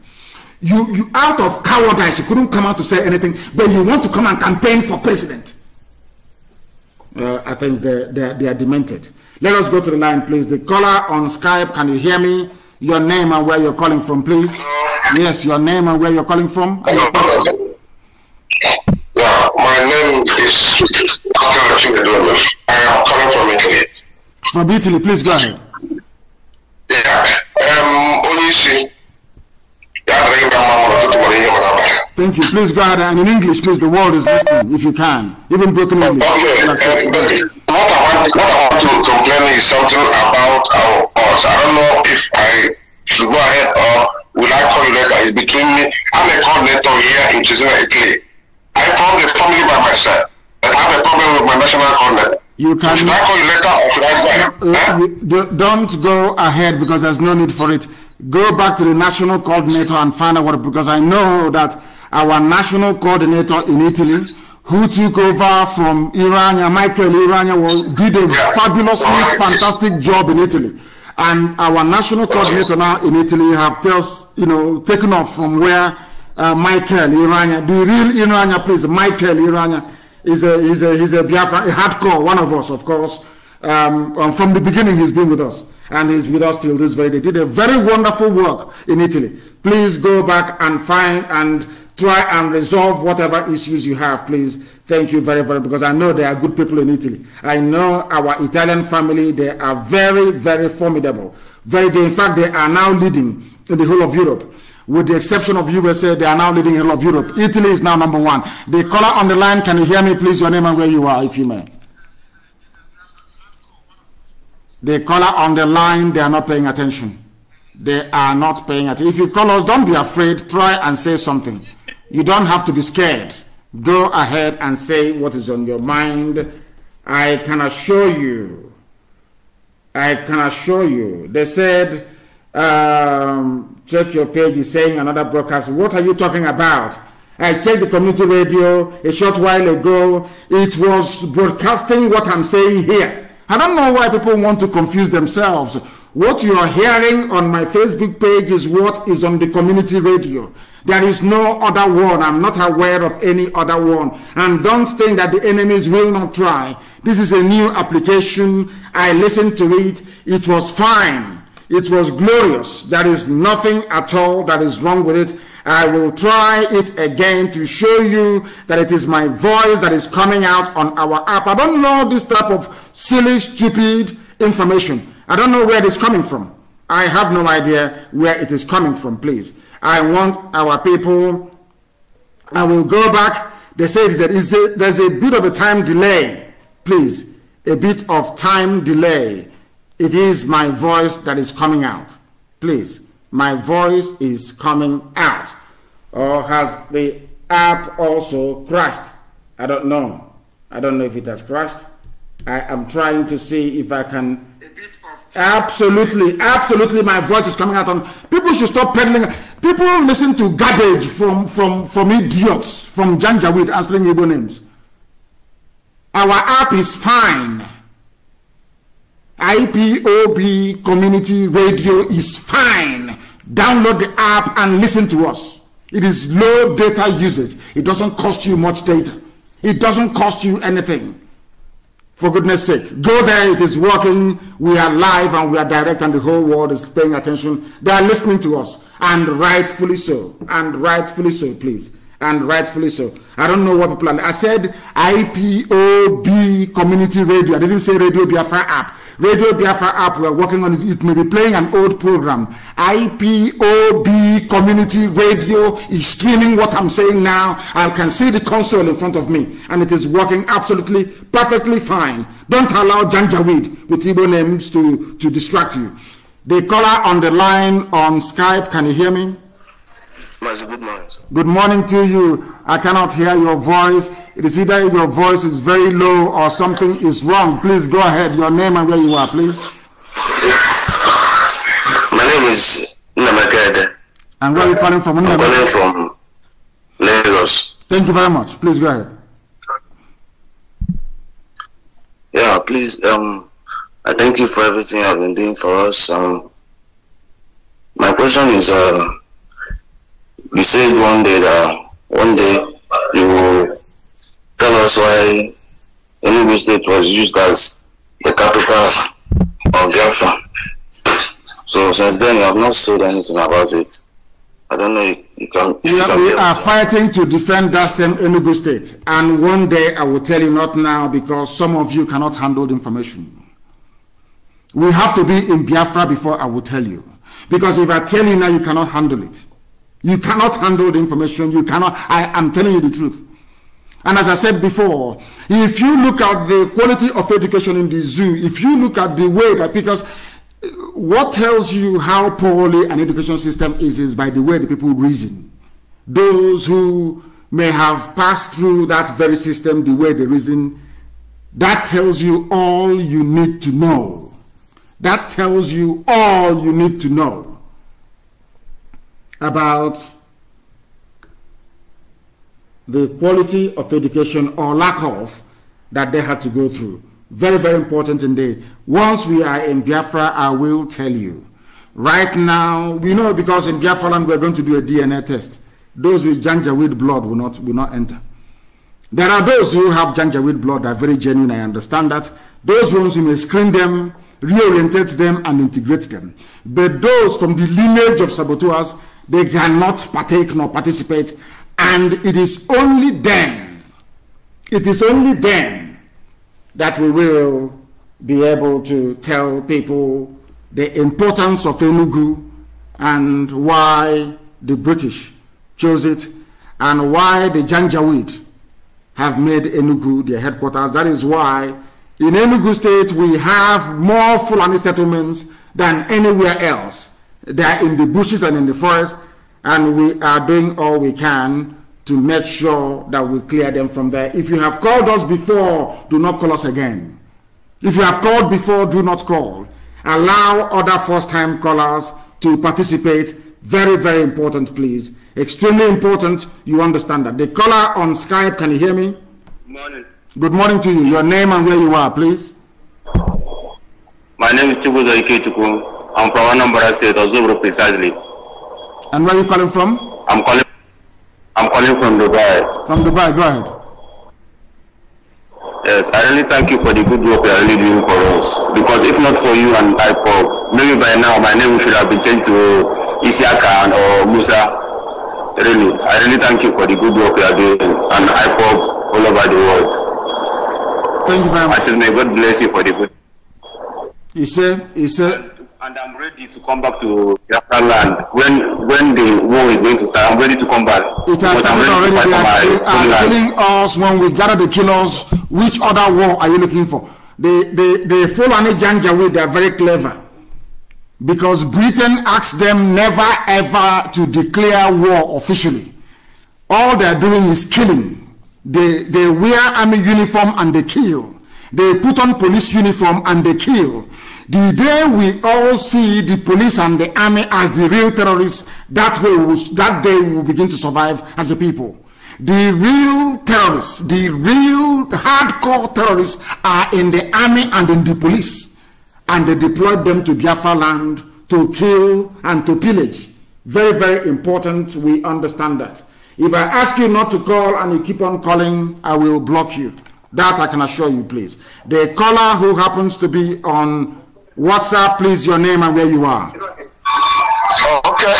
You out of cowardice, you couldn't come out to say anything, but you want to come and campaign for president. I think they are demented. Let us go to the line, please. The caller on Skype, can you hear me? Your name and where you're calling from, please. Yes, your name and where you're calling from. Yeah, my name is I am calling from Italy. From Italy, please go ahead. Thank you. Please go ahead, and in English, please. The world is listening, if you can, even broken English. Okay. What I want to complain is something about us. I don't know if I should go ahead or will I call you later. It's between me. I'm a coordinator here in Italy. I formed a family by myself, but I have a problem with my national coordinator. You can. Should I call you later or should I go? Don't go ahead because there's no need for it. Go back to the national coordinator and find out what, because I know that our national coordinator in Italy, who took over from Irania, Michael Irania, did a fabulously fantastic job in Italy. And our national coordinator now in Italy have just, taken off from where Michael Irania, the real Irania, please, Michael Irania, he's a Biafra, a hardcore, one of us, of course. From the beginning, he's been with us, and he's with us till this very day. Did a very wonderful work in Italy. Please go back and find and try and resolve whatever issues you have, please. Thank you very, very much, because I know there are good people in Italy. I know our Italian family, they are very, very formidable. In fact, they are now leading in the whole of Europe. With the exception of USA, they are now leading in the whole of Europe. Italy is now #1. The caller on the line, can you hear me, please? Your name and where you are, if you may. The caller on the line, they are not paying attention. They are not paying attention. If you call us, don't be afraid. Try and say something. You don't have to be scared. Go ahead and say what is on your mind. I can assure you. They said, check your page, is saying another broadcast. What are you talking about? I checked the community radio a short while ago. It was broadcasting what I'm saying here. I don't know why people want to confuse themselves. What you are hearing on my Facebook page is what is on the community radio. There is no other one. I'm not aware of any other one. And don't think that the enemies will not try. This is a new application. I listened to it. It was fine. It was glorious. There is nothing at all that is wrong with it. I will try it again to show you that it is my voice that is coming out on our app. I don't know this type of silly, stupid information. I don't know where it is coming from. I have no idea where it is coming from, please. I want our people. I will go back. They say there's a bit of a time delay. Please, a bit of time delay. It is my voice that is coming out. Please, my voice is coming out. Or has the app also crashed? I don't know. I don't know if it has crashed. I am trying to see if I can. Absolutely, my voice is coming out. On people should stop peddling. People listen to garbage from idiots, from Janjaweed answering Igbo names. Our app is fine. IPOB community radio is fine. Download the app and listen to us. It is low data usage. It doesn't cost you much data. It doesn't cost you anything. For goodness sake, go there. It is working. We are live and we are direct, and the whole world is paying attention. They are listening to us, and rightfully so. And rightfully so, please. And rightfully so. I don't know what people are. I said IPOB community radio. I didn't say Radio Biafra app. Radio Biafra app, we are working on it. It may be playing an old program. IPOB community radio is streaming what I'm saying now. I can see the console in front of me, and it is working absolutely perfectly fine. Don't allow Janjaweed with Igbo names to distract you. The caller on the line on Skype, can you hear me? MAZI, good morning. Good morning to you. I cannot hear your voice. It is either your voice is very low or something is wrong. Please go ahead. Your name and where you are, please. My name is And where are you calling from? I'm calling from Lagos. Thank you very much. Please go ahead. Yeah, please, I thank you for everything you have been doing for us. My question is, you said one day you will tell us why Enugu State was used as the capital of Biafra. So since then, you have not said anything about it. I don't know if you can... We are fighting to defend that same Enugu State. And one day, I will tell you, not now, because some of you cannot handle the information. We have to be in Biafra before I will tell you. Because if I tell you now, you cannot handle it. You cannot handle the information. You cannot. I am telling you the truth. And as I said before, if you look at the quality of education in the zoo, if you look at the way that, because what tells you how poorly an education system is by the way the people reason. Those who may have passed through that very system, the way they reason, that tells you all you need to know. That tells you all you need to know about the quality of education or lack of that they had to go through. Very, very important indeed. Once we are in Biafra, I will tell you. Right now, we know because in Biafra land we're going to do a DNA test. Those with Janjaweed blood will not enter. There are those who have Janjaweed blood that are very genuine, I understand that. Those ones, you may screen them, reorientate them, and integrate them. But those from the lineage of saboteurs, they cannot partake nor participate. And it is only then, that we will be able to tell people the importance of Enugu and why the British chose it and why the Janjaweed have made Enugu their headquarters. That is why in Enugu State we have more Fulani settlements than anywhere else. They are in the bushes and in the forest, and we are doing all we can to make sure that we clear them from there. If you have called us before, do not call us again. If you have called before, do not call. Allow other first-time callers to participate. Very, very important, please. Extremely important, you understand that. The caller on Skype, can you hear me? Good morning. Good morning to you. Your name and where you are, please. My name is Chubuzo Ikechukwu. I'm from Anambra State, Ozubru precisely. And where are you calling from? I'm calling from Dubai. From Dubai, go ahead. Yes, I really thank you for the good work you are really doing for us. Because if not for you and Ipob, maybe by now my name should have been changed to Isiaka or Musa. Really, I really thank you for the good work you are doing and Ipob all over the world. Thank you very much. I said, may God bless you for the good. He said. And I'm ready to come back to Biafra land when the war is going to start. I'm ready to come back. It has started already. They are killing us when we gather the killers. Which other war are you looking for? The Fulani Janjaweed, they are very clever, because Britain asked them never ever to declare war officially. All they are doing is killing. They wear army uniform and they kill. They put on police uniform and they kill. The day we all see the police and the army as the real terrorists, that day we will begin to survive as a people. The real terrorists, the real hardcore terrorists are in the army and in the police. And they deployed them to Biafra land to kill and to pillage. Very, very important, we understand that. If I ask you not to call and you keep on calling, I will block you. That I can assure you, please. The caller who happens to be on WhatsApp, please, your name and where you are. Okay.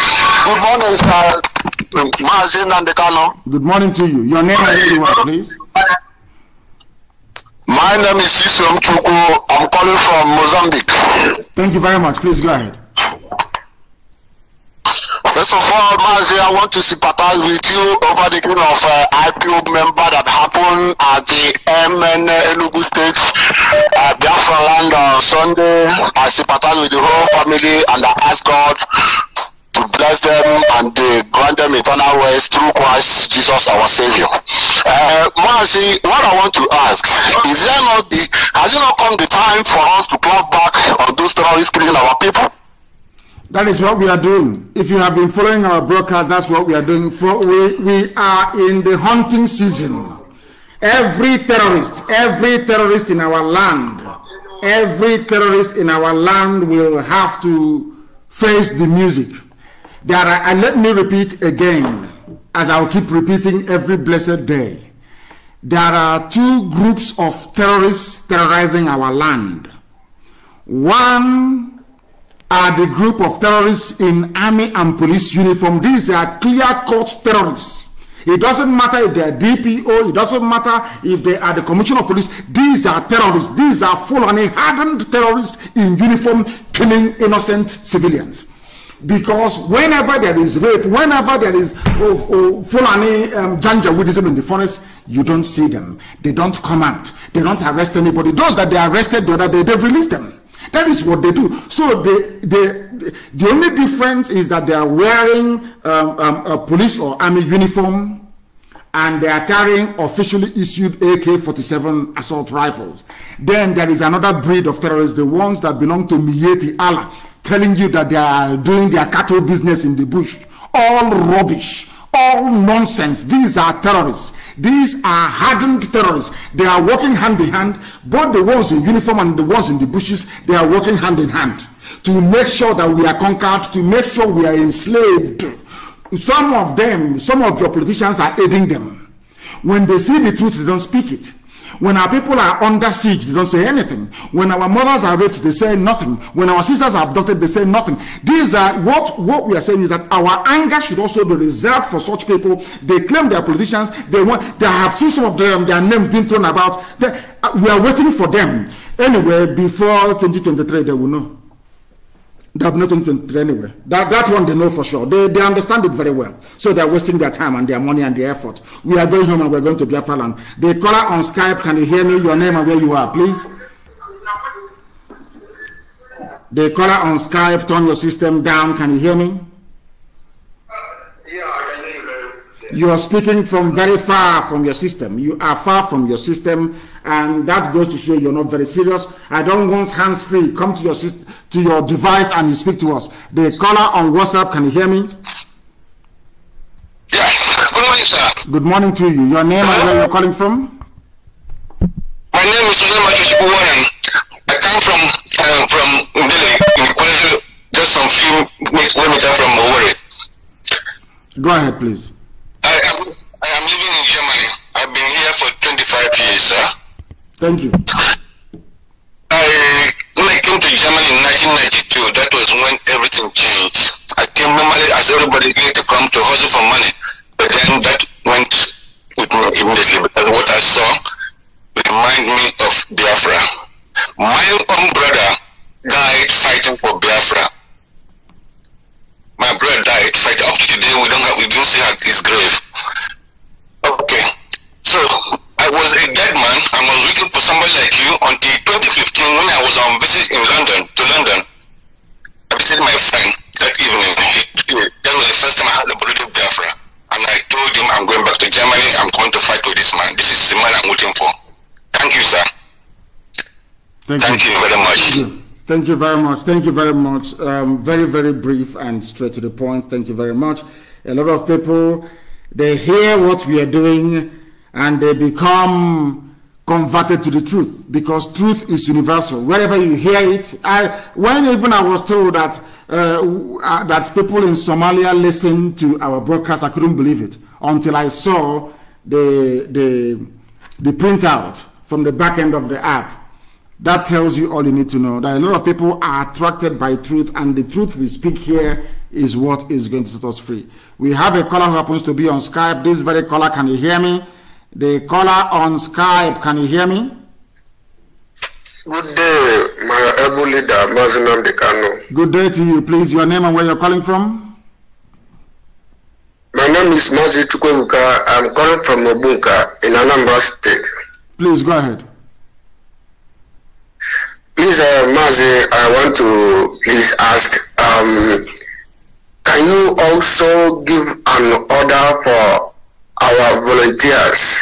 Good morning, sir. MAZI and the Kano. Good morning to you. Your name and where you are, please. My name is Isom Chukwu. I'm calling from Mozambique. Thank you very much. Please go ahead. First of all, MAZI, I want to sympathize with you over the killing of Ipob member that happened at the Enugu State, Biafra land on Sunday. I sympathize with the whole family and I ask God to bless them and grant them eternal rest through Christ Jesus our Savior. MAZI, what I want to ask, has it not come the time for us to clap back on those terrorists killing our people? That is what we are doing. If you have been following our broadcast, that's what we are doing. We are in the hunting season. Every terrorist in our land, will have to face the music. And let me repeat again, as I'll keep repeating every blessed day. There are two groups of terrorists terrorizing our land. One are the group of terrorists in army and police uniform. These are clear-cut terrorists. It doesn't matter if they are DPO, it doesn't matter if they are the Commissioner of Police. These are terrorists. These are full-on hardened terrorists in uniform killing innocent civilians. Because whenever there is rape, whenever there is full-on janjaweedism in the forest, you don't see them. They don't come out. They don't arrest anybody. Those that they arrested the other day, they've released them. That is what they do. So the only difference is that they are wearing a police or army uniform, and they are carrying officially issued AK-47 assault rifles. Then there is another breed of terrorists, the ones that belong to Miyetti Allah, telling you that they are doing their cattle business in the bush. All rubbish. All nonsense. These are terrorists. These are hardened terrorists. They are working hand in hand. Both the ones in uniform and the ones in the bushes, they are working hand in hand to make sure that we are conquered, to make sure we are enslaved. Some of them, some of your politicians are aiding them. When they see the truth, they don't speak it. When our people are under siege, they don't say anything. When our mothers are raped, they say nothing. When our sisters are abducted, they say nothing. These are what we are saying is that our anger should also be reserved for such people. They claim they are politicians. They have seen some of them, their names being thrown about. We are waiting for them. Anyway, before 2023, they will know. They have nothing to anyway. That one they know for sure. They understand it very well. So they're wasting their time and their money and their effort. We are going home and we're going to Biafra land. The caller on Skype, can you hear me? Your name and where you are, please. The caller on Skype, turn your system down. Can you hear me? Yeah, I can hear you. You are speaking from very far from your system. You are far from your system, and that goes to show you're not very serious. I don't want hands-free. Come to your system, to your device, and you speak to us. The caller on WhatsApp, can you hear me? Yeah. Good morning, sir. Good morning to you. Your name and where you're calling from? My name is Warren. I come from Delhi, just some few kilometers from Owerri. Go ahead, please. I am living in Germany. I've been here for 25 years, sir. Thank you. When I came to Germany in 1992, that was when everything changed. I came normally as everybody needed to come to hustle for money, but then that went with me immediately because what I saw reminded me of Biafra. My own brother died fighting for Biafra. My brother died fighting. Up to today, we didn't see his grave. Okay, so I was a dead man. I was looking for somebody like you until 2015 when I was on visit in London. I visited my friend that evening. That was the first time I had a bloody Biafra, and I told him I'm going back to Germany. I'm going to fight with this man. This is the man I'm waiting for. Thank you, sir. Thank you very much. Thank you very much. Thank you very much. Very, very brief and straight to the point. Thank you very much. A lot of people, they hear what we are doing and they become converted to the truth, because truth is universal. Wherever you hear it, when I was told that that people in Somalia listen to our broadcast, I couldn't believe it until I saw the printout from the back end of the app. That tells you all you need to know, that a lot of people are attracted by truth, and the truth we speak here is what is going to set us free. We have a caller who happens to be on Skype. This very caller, can you hear me? The caller on Skype, can you hear me? Good day, my able leader, MAZI NNAMDI. Good day to you. Please, your name and where you're calling from? My name is MAZI Chukwuka. I'm calling from Obunka in Anambra State. Please, go ahead. Please, MAZI, I want to please ask, can you also give an order for our volunteers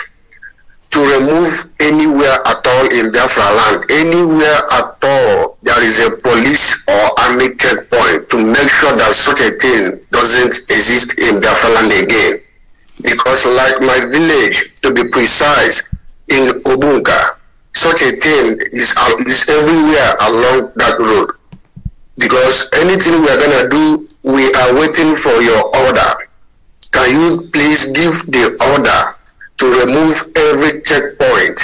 to remove anywhere at all in Biafra land, anywhere at all there is a police or army checkpoint, to make sure that such a thing doesn't exist in Biafra land again. Because like my village, to be precise, in Obunga, such a thing is everywhere along that road. Because anything we are going to do, we are waiting for your order. Can you please give the order to remove every checkpoint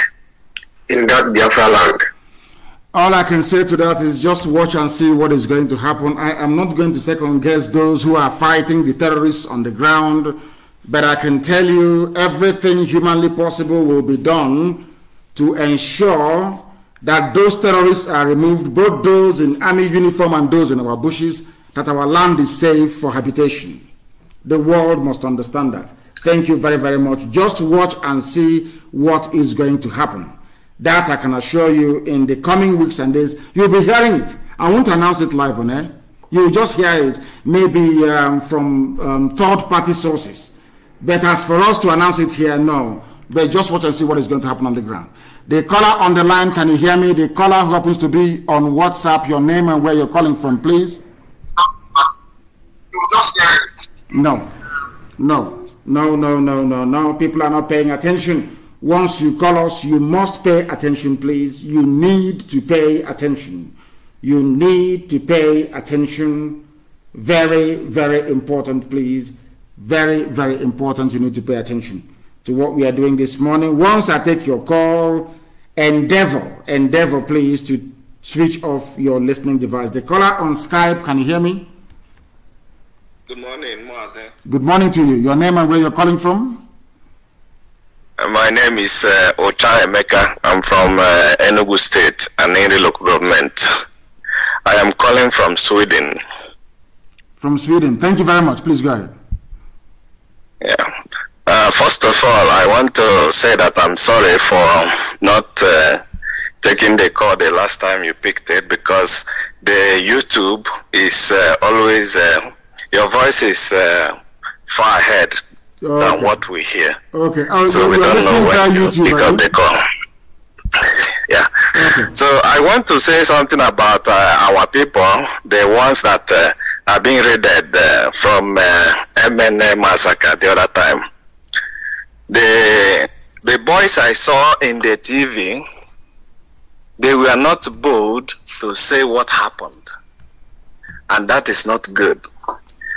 in that Biafra land? All I can say to that is just watch and see what is going to happen. I am not going to second guess those who are fighting the terrorists on the ground, but I can tell you everything humanly possible will be done to ensure that those terrorists are removed, both those in army uniform and those in our bushes, that our land is safe for habitation. The world must understand that. Thank you very, very much. Just watch and see what is going to happen. That I can assure you in the coming weeks and days, you'll be hearing it. I won't announce it live on air. You'll just hear it maybe from third-party sources. But as for us to announce it here, no. But just watch and see what is going to happen on the ground. The caller on the line, can you hear me? The caller who happens to be on WhatsApp, your name and where you're calling from, please. You just hear it. No. People are not paying attention. Once you call us, you must pay attention, please. You need to pay attention. You need to pay attention. Very, very important, please. Very, very important. You need to pay attention to what we are doing this morning. Once I take your call, endeavor, please, to switch off your listening device. The caller on Skype, can you hear me? Good morning, Mazi. Good morning to you. Your name and where you're calling from? My name is Ocha Emeka. I'm from Enugu State, an area local government. I am calling from Sweden. From Sweden. Thank you very much. Please go ahead. Yeah. First of all, I want to say that I'm sorry for not taking the call the last time you picked it, because the YouTube is always, your voice is far ahead than what we hear. Okay. So we don't know when you pick up the call. Yeah. Okay. So I want to say something about our people, the ones that are being raided from MNA massacre the other time. The boys I saw in the TV, they were not bold to say what happened, and that is not good.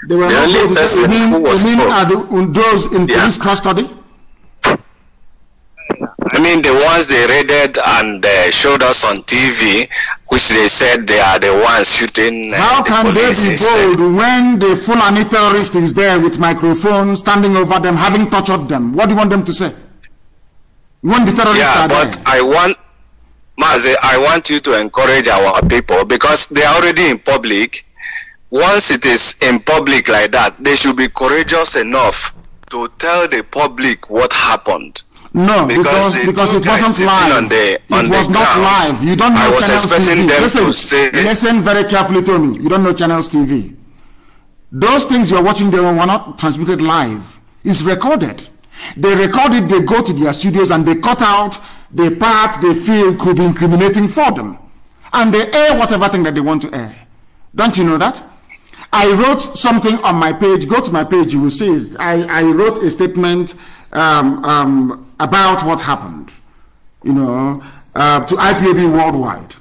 They were not bold to say. You mean those in police custody? I mean the ones they raided and showed us on TV, which they said they are the ones shooting. How can they be bold when the Fulani terrorist is there with microphone standing over them, having tortured them? What do you want them to say? When the terrorists are there? I want, Mazi, I want you to encourage our people, because they are already in public. Once it is in public like that, they should be courageous enough to tell the public what happened. No, because it wasn't live. It was not live. You don't know Channels TV. Listen very carefully to me. You don't know Channels TV. Those things you are watching, they were not transmitted live. It's recorded. They record it, they go to their studios and they cut out the parts they feel could be incriminating for them. And they air whatever thing that they want to air. Don't you know that? I wrote something on my page. Go to my page, you will see it. I wrote a statement about what happened, you know, to IPOB worldwide.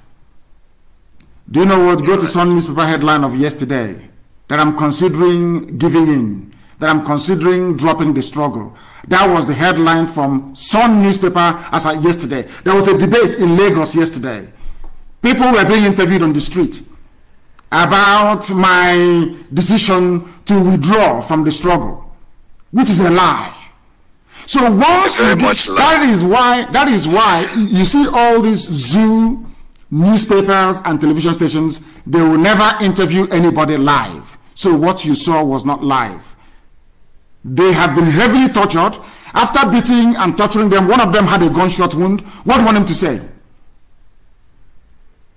Do you know what? Go to Sun newspaper headline of yesterday, that I'm considering giving in, that I'm considering dropping the struggle. That was the headline from Sun newspaper as of yesterday. There was a debate in Lagos yesterday. People were being interviewed on the street about my decision to withdraw from the struggle, which is a lie. So once you do, that is why you see all these zoo newspapers and television stations, they will never interview anybody live. So what you saw was not live. They have been heavily tortured. After beating and torturing them, one of them had a gunshot wound. What do you want him to say?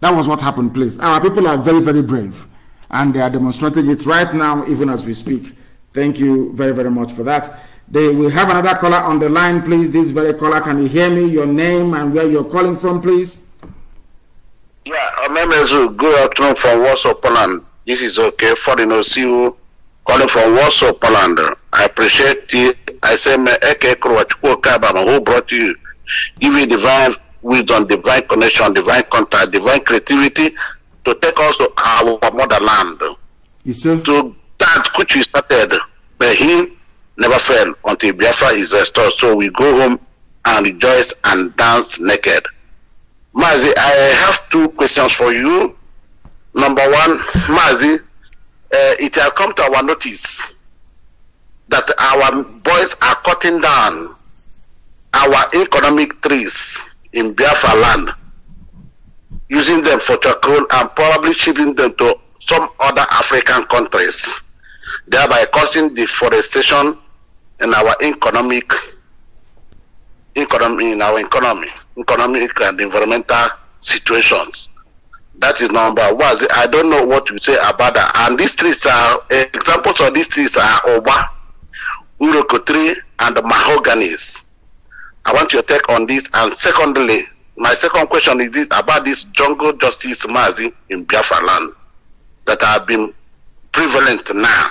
That was what happened, please. Our people are very, very brave, and they are demonstrating it right now, even as we speak. Thank you very, very much for that. We have another caller on the line, please. This very caller, can you hear me? Your name and where you're calling from, please? Yeah, my name is good afternoon from Warsaw, Poland. This is okay. Foreign OCU calling from Warsaw, Poland. I appreciate it. I say, who brought you, give you divine wisdom, divine connection, divine contact, divine creativity to take us to our motherland. Yes, sir. To that which we started, but he never fell until Biafra is restored. So we go home and rejoice and dance naked. Mazi, I have 2 questions for you. Number 1, Mazi, it has come to our notice that our boys are cutting down our economic trees in Biafra land, using them for charcoal and probably shipping them to some other African countries, thereby causing deforestation in our economic and environmental situations. That is number 1. I don't know what you say about that. And these trees are examples of these trees are Oba, Uroko tree, and mahoganies. I want your take on this. And secondly, my second question is this about this jungle justice MAZI in Biafra land that have been prevalent now.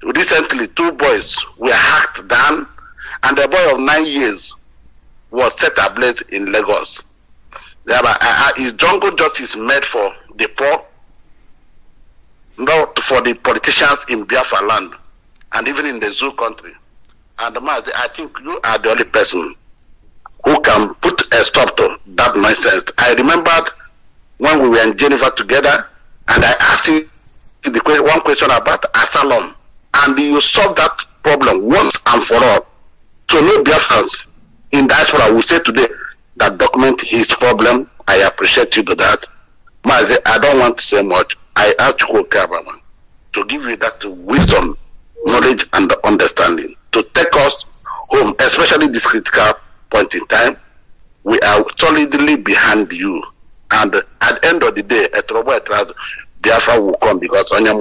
Recently, 2 boys were hacked down, and a boy of 9 years was set ablaze in Lagos. Thereby, is jungle justice made for the poor, not for the politicians in Biafra land, and even in the zoo country? And Mazi, I think you are the only person who can put a stop to that nonsense. I remembered when we were in Geneva together, and I asked you one question about asylum, and you solved that problem once and for all. So no Biafrans in diaspora will say today that document his problem. I appreciate you to that. Mazi, I don't want to say much. I ask you to give you that wisdom, knowledge, and understanding to take us home, especially this critical point in time. We are solidly behind you, and at the end of the day, Biafra will come because I leave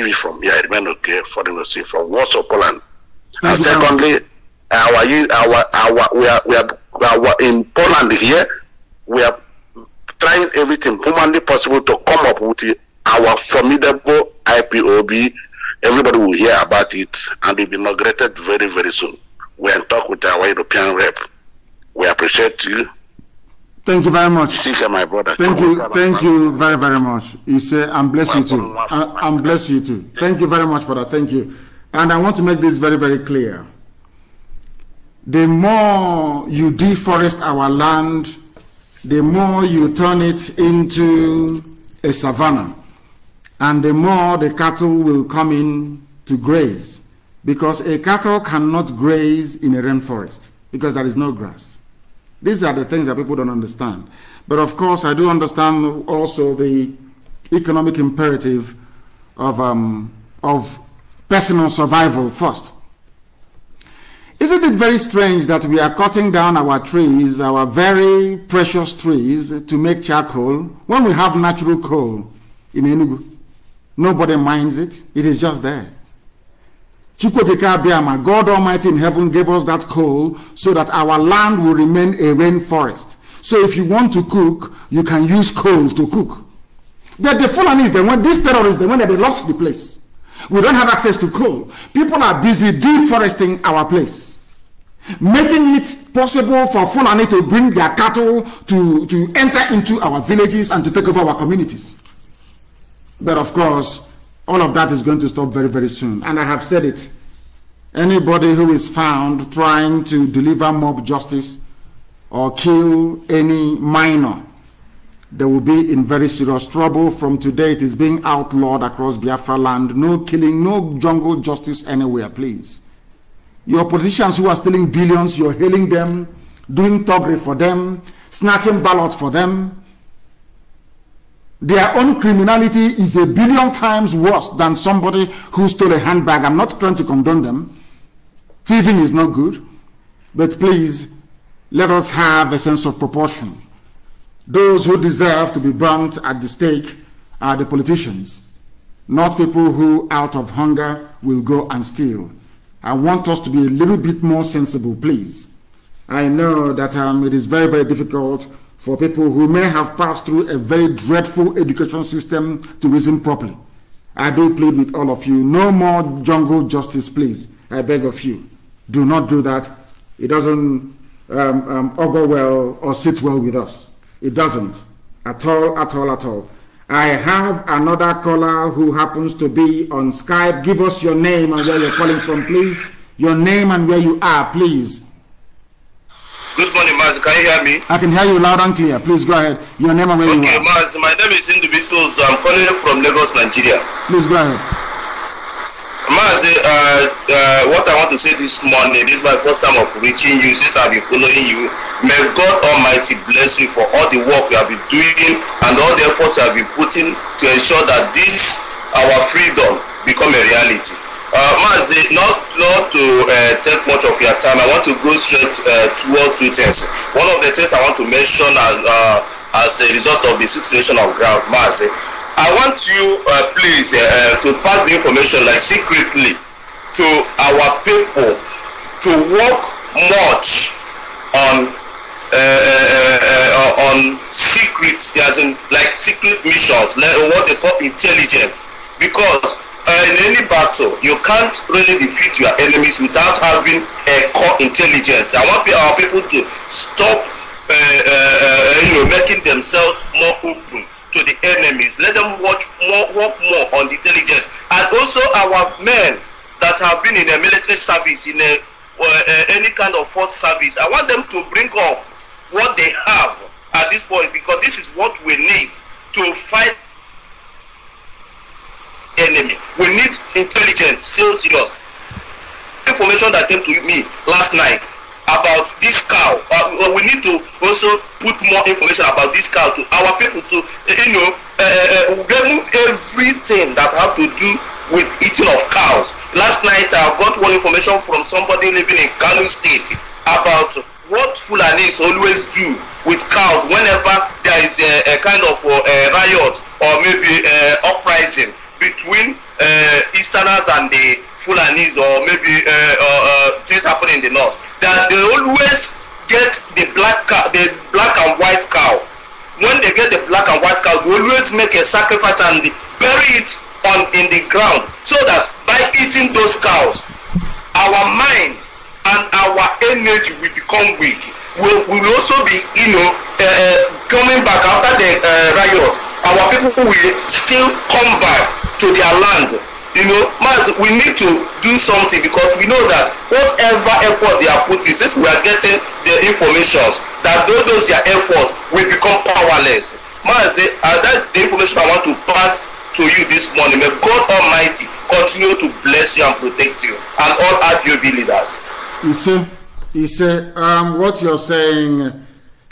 it from here. I remain okay. Foreign OC from Warsaw, Poland. And secondly, we are in Poland here. We are trying everything humanly possible to come up with our formidable IPOB. Everybody will hear about it, and it will be inaugurated very, very soon. We are in talk with our European rep. We appreciate you. Thank you very much. Sika, my brother. Thank you very, very much. You say, and bless you too. And bless you too. Thank you very much for that. Thank you. And I want to make this very, very clear. The more you deforest our land, the more you turn it into a savanna, and the more the cattle will come in to graze, because a cattle cannot graze in a rainforest because there is no grass. These are the things that people don't understand. But of course, I do understand also the economic imperative of personal survival first. Isn't it very strange that we are cutting down our trees, our very precious trees, to make charcoal when we have natural coal in Enugu? Nobody minds it. It is just there. God Almighty in heaven gave us that coal so that our land will remain a rainforest. So if you want to cook, you can use coals to cook. But the Fulanis, these terrorists, they lost the place. We don't have access to coal. People are busy deforesting our place, making it possible for Fulani to bring their cattle to enter into our villages and to take over our communities. But of course, all of that is going to stop very, very soon. And I have said it. Anybody who is found trying to deliver mob justice or kill any minor, they will be in very serious trouble. From today, it is being outlawed across Biafra land. No killing, no jungle justice anywhere, please. Your politicians who are stealing billions, you're hailing them, doing thuggery for them, snatching ballots for them. Their own criminality is 1 billion times worse than somebody who stole a handbag. I'm not trying to condone them. Thieving is not good. But please, let us have a sense of proportion. Those who deserve to be burnt at the stake are the politicians, not people who out of hunger will go and steal. I want us to be a little bit more sensible, please. I know that it is very, very difficult for people who may have passed through a very dreadful education system to reason properly. I do plead with all of you, no more jungle justice, please. I beg of you. Do not do that. It doesn't augur well or sit well with us. It doesn't. At all, at all, at all. I have another caller who happens to be on Skype. Give us your name and where you're calling from, please. Your name and where you are, please. Good morning, Mazi. Can you hear me? I can hear you loud and clear. Please go ahead. Your name and where you are. Okay, Mazi. My name is Individuals. I'm calling from Lagos, Nigeria. Please go ahead. Mazi, what I want to say this morning, this is my first time of reaching you since I've been following you. May God Almighty bless you for all the work you have been doing and all the efforts you have been putting to ensure that this, our freedom, become a reality. Mazi, not to take much of your time, I want to go straight toward two things. One of the things I want to mention as a result of the situation on ground, Mazi, I want you, please, to pass the information like secretly to our people to work much on secret, as in like secret missions, like what they call intelligence. Because in any battle, you can't really defeat your enemies without having a core intelligence. I want our people to stop, making themselves more open to the enemies. Let them work more on the intelligence. And also our men that have been in the military service, in any kind of force service, I want them to bring up what they have at this point, because this is what we need to fight enemy. We need intelligence, serious. Information that came to me last night about this cow, we need to also put more information about this cow to our people to remove everything that have to do with eating of cows. Last night I got one information from somebody living in KANU'S state about what Fulanis always do with cows whenever there is a kind of riot or maybe uprising between Easterners and the Fulanis, or maybe things happen in the north, that they always get the black and white cow. When they get the black and white cow, they always make a sacrifice and bury it in the ground, so that by eating those cows, our mind and our energy will become weak. We will also be, coming back after the riot. Our people will still come back to their land. We need to do something, because we know that whatever effort they are putting, since we are getting the informations that those their efforts will become powerless. That's the information I want to pass to you this morning. May God Almighty continue to bless you and protect you and all IPOB leaders. You see, what you're saying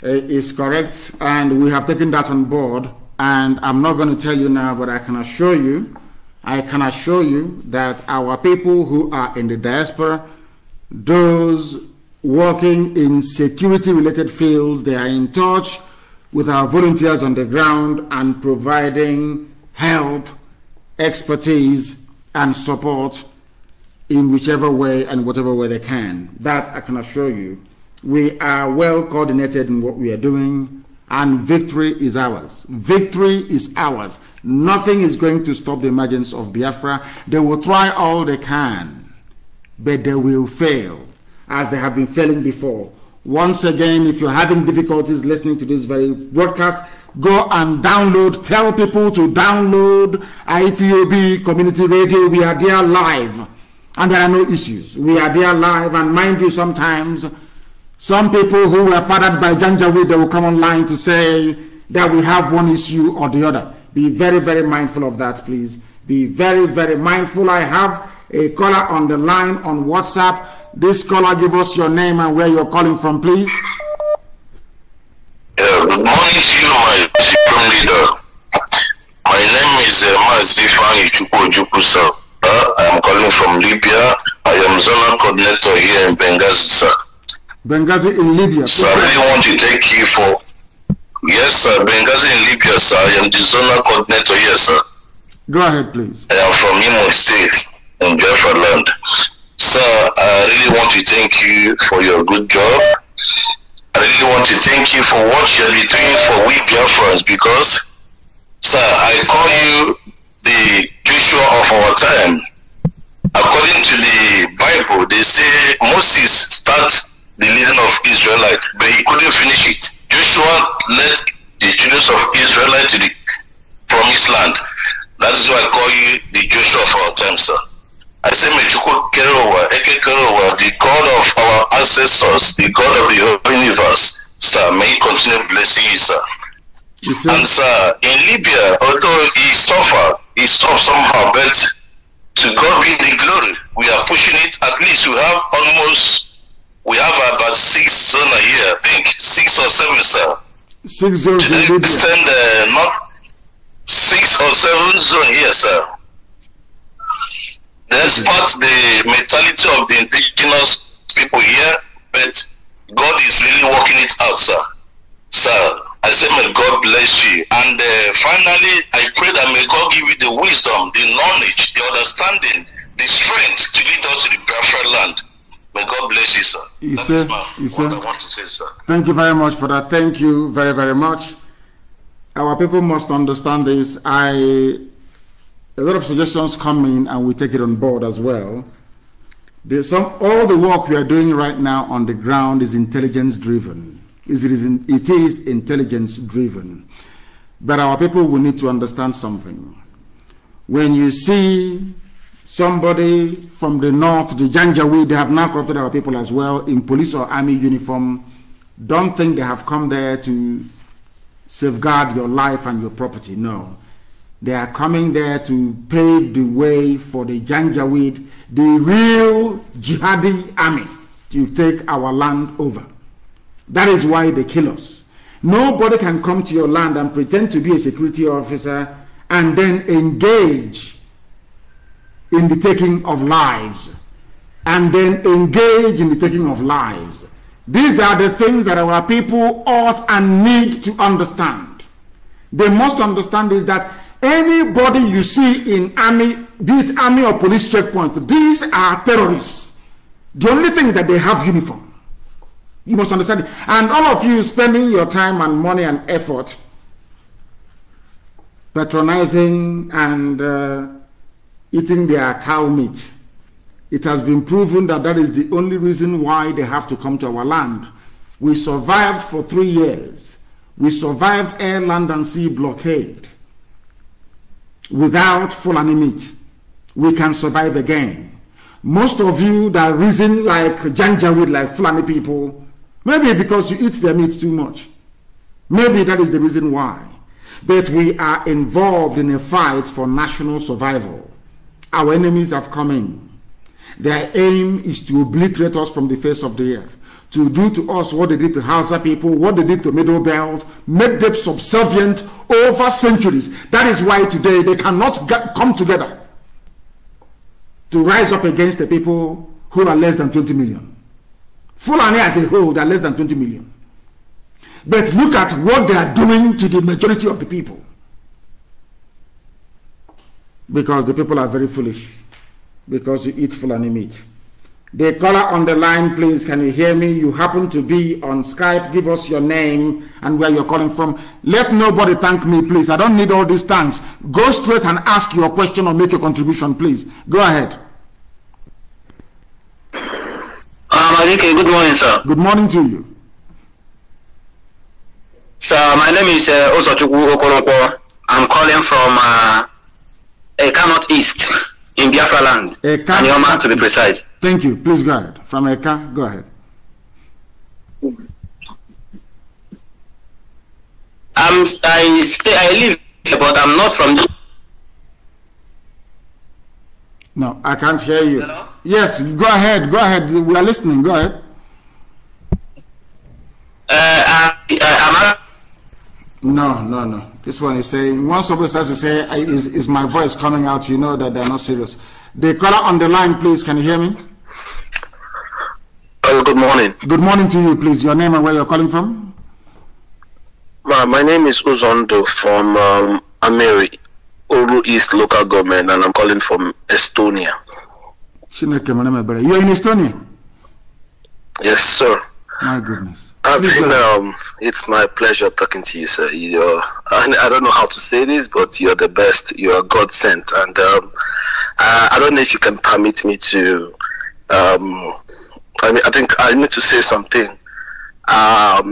is correct, and we have taken that on board. And I'm not going to tell you now, but I can assure you that our people who are in the diaspora, those working in security-related fields, they are in touch with our volunteers on the ground and providing help, expertise, and support in whichever way and whatever way they can. That I can assure you. We are well coordinated in what we are doing, and victory is ours. Victory is ours. Nothing is going to stop the emergence of Biafra. They will try all they can, but they will fail, as they have been failing before. Once again, if you're having difficulties listening to this very broadcast, go and download. Tell people to download IPOB Community Radio. We are there live, and there are no issues. We are there live, and mind you, sometimes some people who were fathered by Janjaweed, they will come online to say that we have one issue or the other. Be very, very mindful of that, please. Be very, very mindful. I have a caller on the line on WhatsApp. This caller, give us your name and where you're calling from, please. Good morning to you, my supreme leader. My name is MAZI, sir. I'm calling from Libya. I am zonal coordinator here in Benghazi, sir. Benghazi in Libya. So I really want to thank you for... Yes, sir. Benghazi in Libya, sir. I am the zonal coordinator here, sir. Go ahead, please. I am from Imo State in Biafra land. Sir, I really want to thank you for your good job. I really want to thank you for what you'll be doing for we Biafrans, because, sir, I call you the Joshua of our time. According to the Bible, they say Moses started the leading of Israelites, but he couldn't finish it. Joshua led the children of Israel to the promised land. That is why I call you the Joshua of our time, sir. I say, Mechuko Kerowa, Eke Kerowa, the God of our ancestors, the God of the whole universe, sir, may he continue blessing you, sir. And sir, in Libya, although he suffered somehow, but to God be the glory. We are pushing it. At least we have about 6 zones a year, I think. 6 or 7, sir. 6 zones in Libya. Send not 6 or 7 zones here, sir. Despite the mentality of the indigenous people here, but God is really working it out, sir. Sir, I say may God bless you. And finally, I pray that may God give you the wisdom, the knowledge, the understanding, the strength to lead us to the Biafra land. May God bless you, sir. That's what I want to say, sir. Thank you very much for that. Thank you very, very much. Our people must understand this. A lot of suggestions come in and we take it on board as well. All the work we are doing right now on the ground is intelligence driven. It is intelligence driven. But our people will need to understand something. When you see somebody from the north, the Janjaweed, they have now corrupted our people as well in police or army uniform. Don't think they have come there to safeguard your life and your property. No. They are coming there to pave the way for the Janjaweed, the real jihadi army, to take our land over. That is why they kill us. Nobody can come to your land and pretend to be a security officer and then engage in the taking of lives. These are the things that our people ought and need to understand. They must understand is that anybody you see in army, be it army or police checkpoint, these are terrorists. The only thing is that they have uniform. You must understand it. And all of you spending your time and money and effort patronizing and eating their cow meat. It has been proven that that is the only reason why they have to come to our land. We survived for 3 years. We survived air, land, and sea blockade. Without Fulani meat, we can survive again. Most of you that reason like Janjaweed, like Fulani people, maybe because you eat their meat too much. Maybe that is the reason why. But we are involved in a fight for national survival. Our enemies have come in. Their aim is to obliterate us from the face of the earth, to do to us what they did to Hausa people, what they did to Middle Belt, make them subservient over centuries. That is why today they cannot come together to rise up against the people who are less than 20 million. Fulani as a whole, they are less than 20 million. But look at what they are doing to the majority of the people. Because the people are very foolish. Because you eat Fulani meat. The caller on the line, please, can you hear me? You happen to be on Skype. Give us your name and where you're calling from. Let nobody thank me, please. I don't need all these thanks. Go straight and ask your question or make your contribution, please. Go ahead. Madike, good morning, sir. Good morning to you. Sir, my name is Osochukwu Okoronko. I'm calling from KANU'S in Biafra land. Anioma, to be precise. Thank you. Please go ahead. From Eka, go ahead. I live, but I'm not from. No, I can't hear you. Hello? Yes, go ahead. Go ahead. We are listening. Go ahead. No. This one is saying, once somebody starts to say, is my voice coming out, you know that they're not serious. The caller on the line, please, can you hear me? Good morning. Good morning to you, please. Your name and where you're calling from? My name is Uzondo from Ameri, Uru East local government, and I'm calling from Estonia. You're in Estonia? Yes, sir. My goodness. It's my pleasure talking to you, sir. I don't know how to say this, but you're the best. You're God sent, and I don't know if you can permit me to. I think I need to say something. I've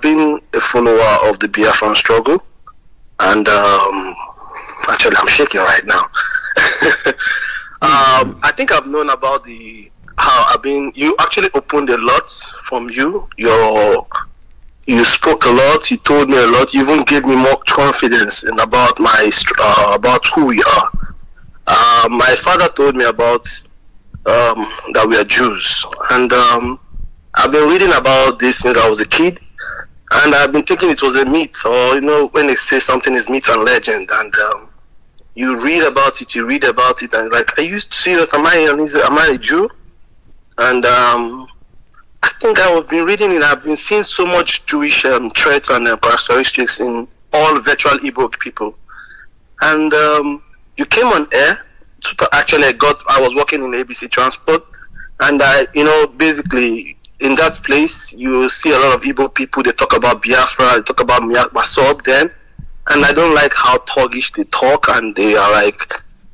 been a follower of the Biafran struggle, and actually I'm shaking right now. I think I've known about you actually opened a lot from you. You spoke a lot, you told me a lot, you even gave me more confidence in about about who we are. My father told me about that we are Jews, and I've been reading about this since I was a kid, and I've been thinking it was a myth, or when they say something is myth and legend, and you read about it, and like, are you serious? Am I a Jew? And I think I've been reading it. I've been seeing so much Jewish traits and characteristics in all virtual Ipob people. And you came on air. Actually, I was working in ABC Transport, and basically in that place you see a lot of Ipob people. They talk about Biafra, they talk about Masob then, and I don't like how thuggish they talk, and they are like.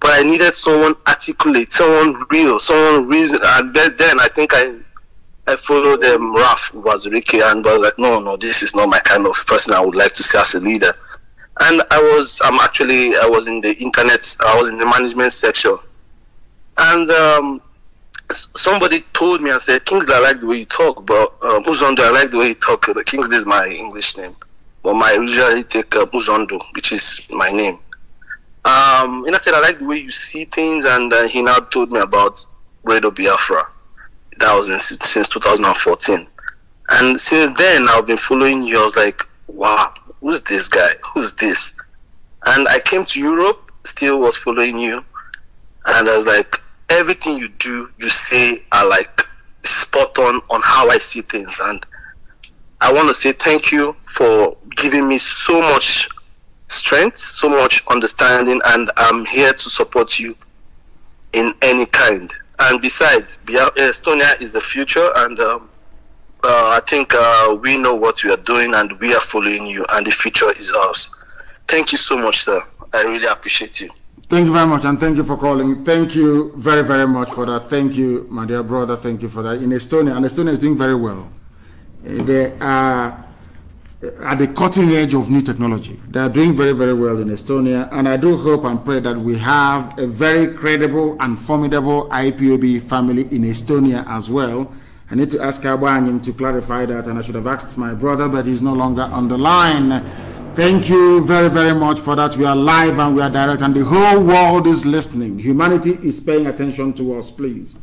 But I needed someone articulate, someone real, someone reason. And then I think I followed them, Raf Wazirike, and was like, no, this is not my kind of person I would like to see as a leader. And I was in the internet, I was in the management section, and somebody told me and said, Kingsley, I like the way you talk, but Uzondo, I like the way you talk. Kingsley is my English name, but I usually take Uzondo, which is my name. And I said, I like the way you see things, and he now told me about Radio Biafra. That was since 2014. And since then, I've been following you. I was like, wow, who's this guy? Who's this? And I came to Europe, still was following you. And I was like, everything you do, you say are like spot on how I see things. And I want to say thank you for giving me so much strength, so much understanding, and I'm here to support you in any kind. And besides, Estonia is the future, and I think we know what we are doing, and we are following you, and the future is ours. Thank you so much, sir. I really appreciate you. Thank you very much, and thank you for calling. Thank you very, very much for that. Thank you, my dear brother. Thank you for that. In Estonia, and Estonia is doing very well. They are at the cutting edge of new technology. They are doing very, very well in Estonia, and I do hope and pray that we have a very credible and formidable IPOB family in Estonia as well. I need to ask Abanyim to clarify that, and I should have asked my brother, but he's no longer on the line. Thank you very, very much for that. We are live and we are direct, and the whole world is listening. Humanity is paying attention to us, please.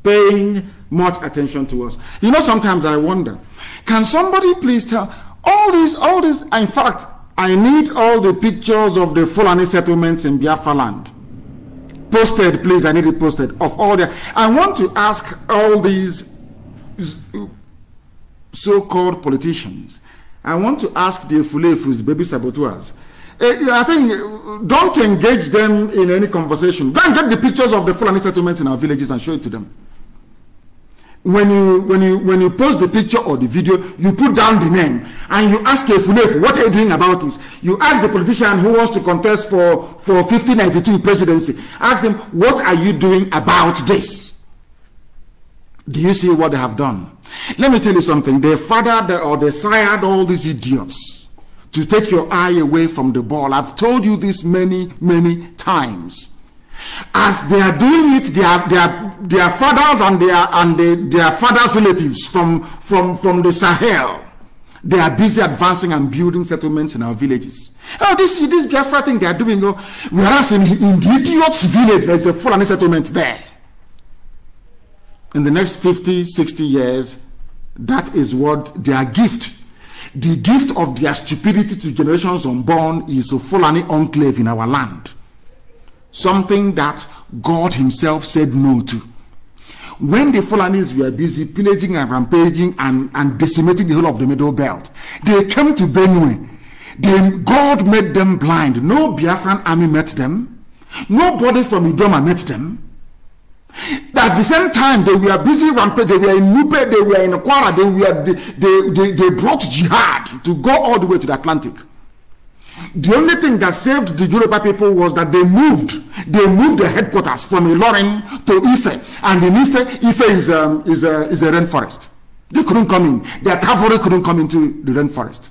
Paying much attention to us. Sometimes I wonder, can somebody please tell all this, in fact, I need all the pictures of the Fulani settlements in Biafra land. Posted, please, I need it posted. Of all the, I want to ask all these so-called politicians, I want to ask the Fulefus, the baby saboteurs, I think, don't engage them in any conversation. Go and get the pictures of the Fulani settlements in our villages and show it to them. When you post the picture or the video, you put down the name and you ask a Fulefu, what are you doing about this? You ask the politician who wants to contest for 1592 presidency, ask him, what are you doing about this? Do you see what they have done? Let me tell you something. They fathered or they sired all these idiots to take your eye away from the ball. I've told you this many, many times. As they are doing it, their fathers and their fathers' relatives from the Sahel, they are busy advancing and building settlements in our villages. Oh, this Biafra thing they are doing, whereas in the idiot's village there is a Fulani settlement there. In the next 50, 60 years, that is what their gift, the gift of their stupidity to generations unborn, is a Fulani enclave in our land. Something that God himself said no to. When the Fulanis were busy pillaging and rampaging and decimating the whole of the Middle Belt, they came to Benue. Then God made them blind. No Biafran army met them. Nobody from Idoma met them. At the same time, they were busy rampage, they were in Nupe, they were in Kwara, they brought jihad to go all the way to the Atlantic. The only thing that saved the Yoruba people was that they moved the headquarters from Ilorin to Ife, and in Ife is a rainforest. They couldn't come in. Their cavalry couldn't come into the rainforest.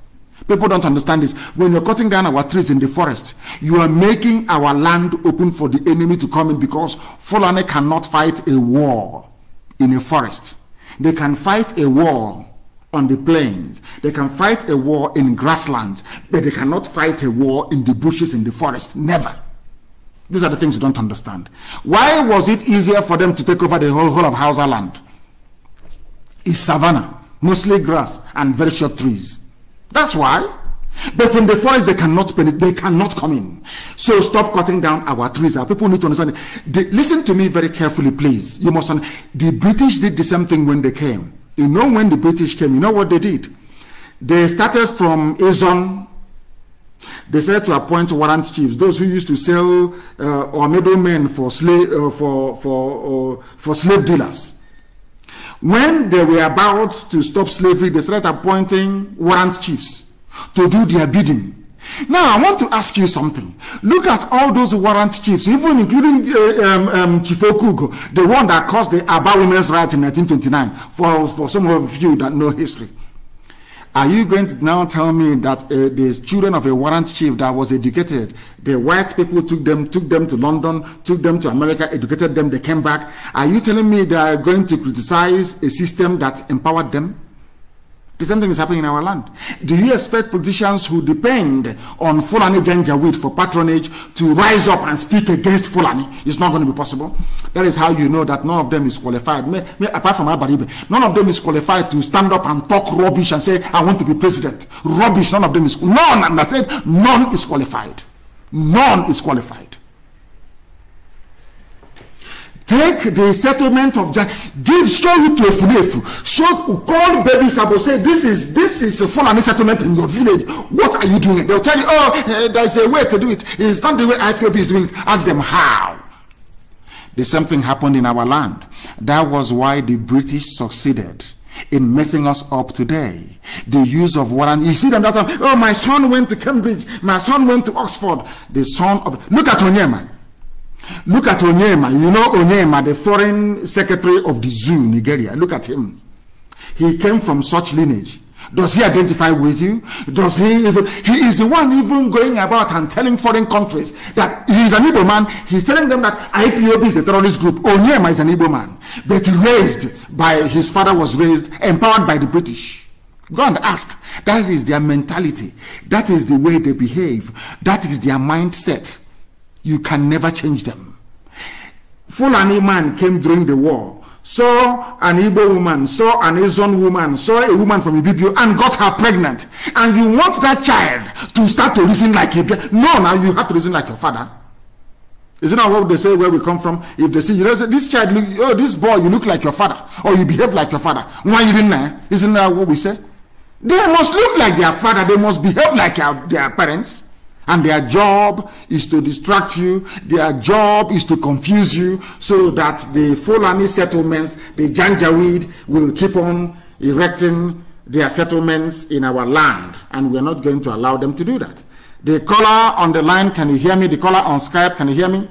People don't understand this. When you're cutting down our trees in the forest, you are making our land open for the enemy to come in, because Fulani cannot fight a war in a forest. They can fight a war on the plains. They can fight a war in grasslands, but they cannot fight a war in the bushes in the forest. Never. These are the things you don't understand. Why was it easier for them to take over the whole of Hausa land? It's savanna, mostly grass and very short trees. That's why. But in the forest, they cannot come in. So stop cutting down our trees. Our people need to understand. Listen to me very carefully, please. You must understand. The British did the same thing when they came. You know, when the British came, you know what they did? They started from Azon. They started to appoint warrant chiefs, those who used to sell or middlemen for slave dealers. When they were about to stop slavery, they started appointing warrant chiefs to do their bidding. Now, I want to ask you something. Look at all those warrant chiefs, even including Chief Okugo, the one that caused the Aba women's rights in 1929, for some of you that know history. Are you going to now tell me that the children of a warrant chief that was educated, the white people took them to London, took them to America, educated them, they came back? Are you telling me they are going to criticize a system that empowered them? The same thing is happening in our land. Do you expect politicians who depend on Fulani Janjaweed for patronage to rise up and speak against Fulani? It's not going to be possible. That is how you know that none of them is qualified. Apart from Abaribe, none of them is qualified to stand up and talk rubbish and say, I want to be president. Rubbish, none of them is. None, and I said, none is qualified. None is qualified. Take the settlement of show it to a Funefu. Call baby Sabo, say this is a Fulani settlement in your village. What are you doing? They'll tell you, oh, there's a way to do it. It's not the way Ipob is doing it. Ask them how. The same thing happened in our land. That was why the British succeeded in messing us up today. The use of warrant. You see them that time, oh, my son went to Cambridge, my son went to Oxford. The son of, look at Onyema. Look at Onyema. You know Onyema, the foreign secretary of the zoo, Nigeria. Look at him. He came from such lineage. Does he identify with you? Does he even? He is the one even going about and telling foreign countries that he is an Igbo man. He's telling them that IPOB is a terrorist group. Onyema is an Igbo man, but raised by his father, was raised, empowered by the British. Go and ask. That is their mentality. That is the way they behave. That is their mindset. You can never change them. Fulani man came during the war, saw an Igbo woman, saw an Asian woman, saw a woman from Ibibio and got her pregnant. And you want that child to start to reason like a... No, now you have to reason like your father. Isn't that what they say where we come from? If they see, you know, this child, oh, this boy, you look like your father, or you behave like your father. Why you didn't know? Isn't that what we say? They must look like their father. They must behave like their parents. And their job is to distract you. Their job is to confuse you so that the Fulani settlements, the Janjaweed, will keep on erecting their settlements in our land. And we're not going to allow them to do that. The caller on the line, can you hear me? The caller on Skype, can you hear me?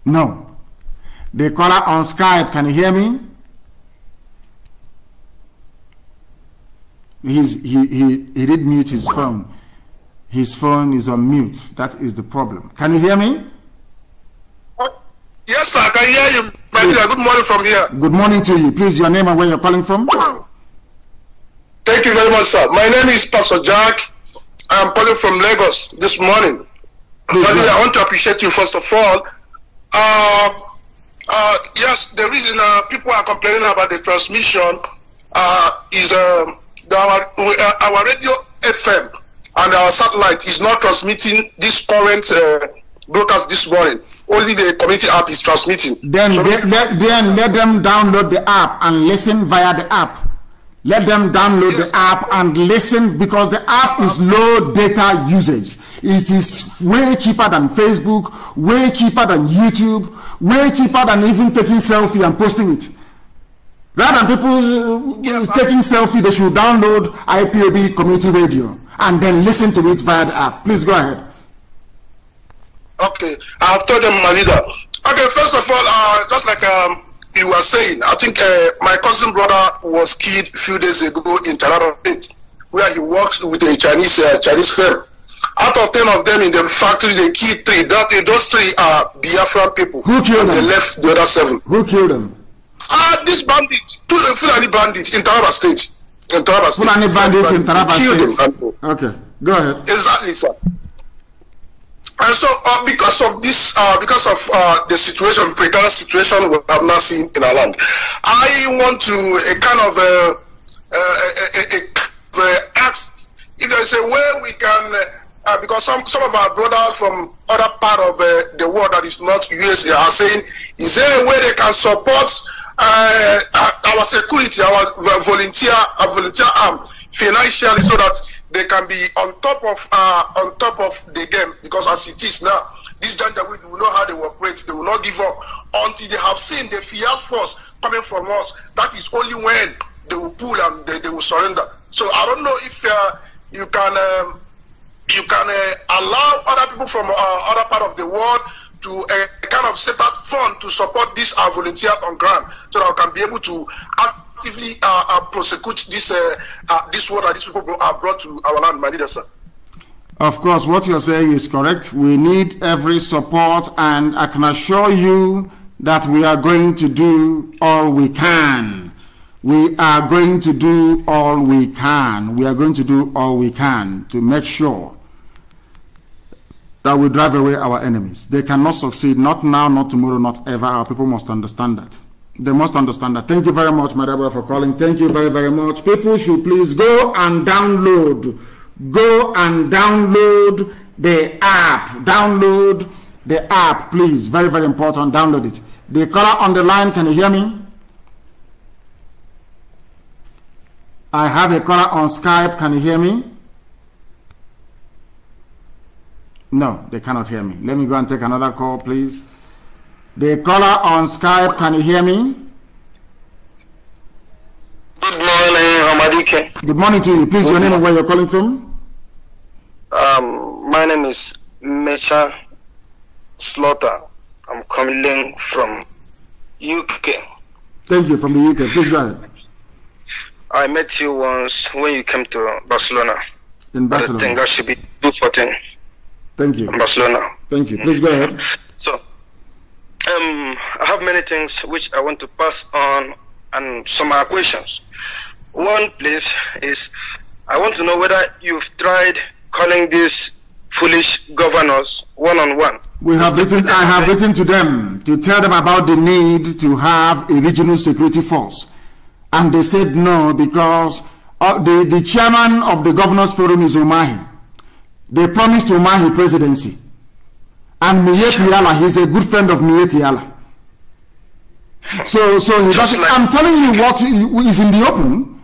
No. The caller on Skype, can you hear me? He did mute his phone. His phone is on mute. That is the problem. Can you hear me? Yes, sir. I can hear you. My dear, good morning from here. Good morning to you. Please, your name and where you're calling from. Thank you very much, sir. My name is Pastor Jack. I'm calling from Lagos this morning. I want to appreciate you first of all. Yes, the reason people are complaining about the transmission is our radio FM and our satellite is not transmitting this current broadcast this morning. Only the community app is transmitting. Then let them download the app and listen via the app. Let them download the app and listen, because the app is low data usage. It is way cheaper than Facebook, way cheaper than YouTube, way cheaper than even taking selfie and posting it. Rather than people taking selfie, they should download IPOB community radio and then listen to it via the app. Please go ahead. Okay, I've told them, my leader. Okay, first of all, just like you were saying, I think my cousin brother was killed a few days ago in Taraba State, where he works with a Chinese firm. Out of 10 of them in the factory, they killed 3. Those 3 are Biafran people. Who killed them? They left the other 7. Who killed them? This bandit, Fulani bandits in Taraba State. Fulani bandits in Taraba State. Okay, go ahead. Exactly, sir. And so, because of this, the situation, precarious situation we have now seen in our land, I want to ask if there is a way we can, because some of our brothers from other part of the world that is not USA are saying, is there a way they can support our security, our volunteer arm financially, so that they can be on top of the game? Because as it is now, this gender we will know how they operate. They will not give up until they have seen the fear force coming from us. That is only when they will pull and they will surrender. So I don't know if you can allow other people from other part of the world to kind of set that fund to support this volunteer on ground, so that we can be able to actively prosecute this war that these people are brought to our land, my leader, sir. Of course, what you're saying is correct. We need every support, and I can assure you that we are going to do all we can. We are going to do all we can. We are going to do all we can to make sure that we drive away our enemies. They cannot succeed, not now, not tomorrow, not ever. Our people must understand that. They must understand that. Thank you very much, my brother, for calling. Thank you very, very much. People should please go and download. Go and download the app. Download the app, please. Very, very important. Download it. The caller on the line, can you hear me? I have a caller on Skype. Can you hear me? No, they cannot hear me. Let me go and take another call, please. The caller on Skype, can you hear me? Good morning, Amadike. Good morning to you. Please, your name and where you're calling from? My name is Mecha Slaughter. I'm calling from UK. Thank you, from the UK. Please go ahead. I met you once when you came to Barcelona. In Barcelona? I think that should be 214. Thank you. Barcelona. Thank you. Please go ahead. So, I have many things which I want to pass on and some are questions. One, please, is I want to know whether you've tried calling these foolish governors one-on-one. We have written. I have written to them to tell them about the need to have a regional security force, and they said no because the chairman of the governors forum is Umahi. They promised Umahi presidency, and Mieti Yala, he's a good friend of Mieti Yala. So he doesn't. I'm telling you what is in the open.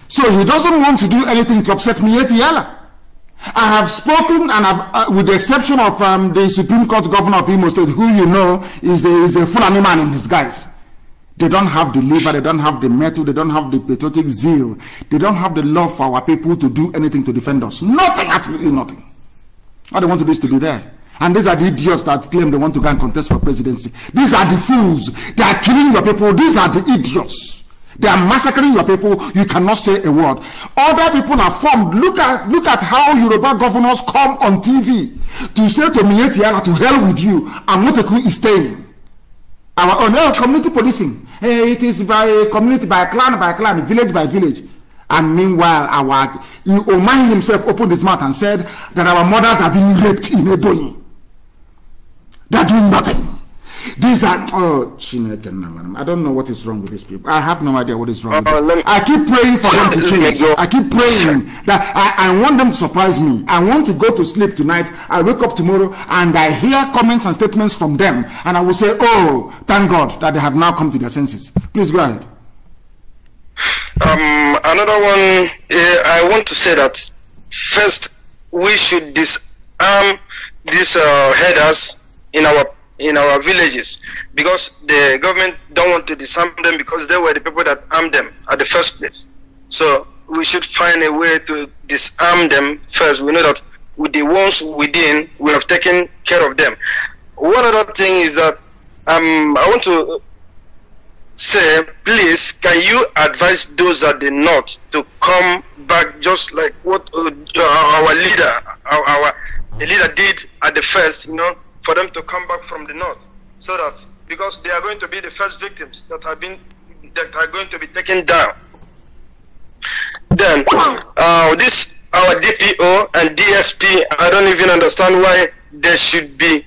So he doesn't want to do anything to upset Mieti Yala. I have spoken, and with the exception of the Supreme Court governor of Imo State, who you know is a Fulani man in disguise. They don't have the liver, they don't have the mettle, they don't have the patriotic zeal, they don't have the love for our people to do anything to defend us. Nothing, absolutely nothing. All they want to do is to be there. And these are the idiots that claim they want to go and contest for presidency. These are the fools. They are killing your people. These are the idiots. They are massacring your people. You cannot say a word. Other people are formed. Look at how Yoruba governors come on TV to say to Mieti Yala, to hell with you. Amoteku is staying. Our own community policing. Hey, it is by community, by clan, village by village. And meanwhile, Omani himself opened his mouth and said that our mothers are being raped in Ebonyi. They're doing nothing. These are, I don't know what is wrong with these people. I have no idea what is wrong with them. I keep praying for them to change. I keep praying that I want them to surprise me. I want to go to sleep tonight. I wake up tomorrow and I hear comments and statements from them. And I will say, oh, thank God that they have now come to their senses. Please go ahead. Another one, I want to say that first we should arm these headers in our villages, because the government don't want to disarm them because they were the people that armed them at the first place. So we should find a way to disarm them first. We know that with the ones within, we have taken care of them. One other thing is that I want to say, please, can you advise those at the north to come back, just like what our leader, the leader did at the first, you know, for them to come back from the north, so that, because they are going to be the first victims that are going to be taken down. Then this our DPO and DSP, I don't even understand why there should be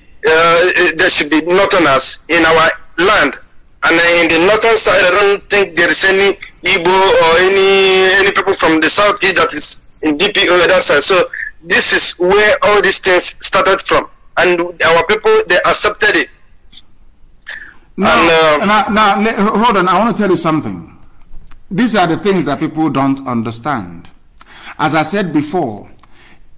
northerners in our land. And in the northern side, I don't think there is any Igbo or any people from the southeast that is in DPO on that side. So this is where all these things started from, and our people, they accepted it. Now, hold on. I want to tell you something. These are the things that people don't understand. As I said before,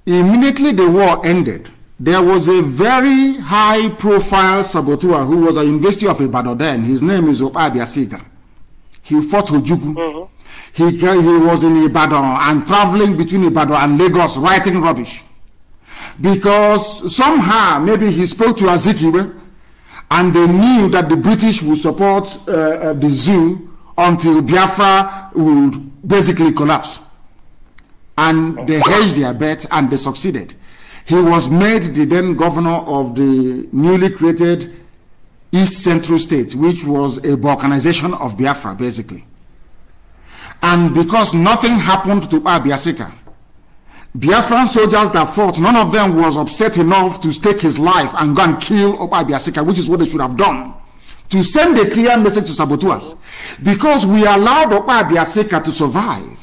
immediately the war ended, there was a very high-profile saboteur who was at the University of Ibadan then. His name is Ipob Asiga. He fought Ojugu. He was in Ibadan and traveling between Ibadan and Lagos writing rubbish. Because somehow, maybe he spoke to Azikiwe and they knew that the British would support the zoo until Biafra would basically collapse. And they hedged their bet and they succeeded. He was made the then governor of the newly created East Central State, which was a balkanization of Biafra, basically. And because nothing happened to Ipob Asiga, Biafran soldiers that fought, none of them was upset enough to stake his life and go and kill Ipob Asiga, which is what they should have done, to send a clear message to saboteurs. Because we allowed Ipob Asiga to survive,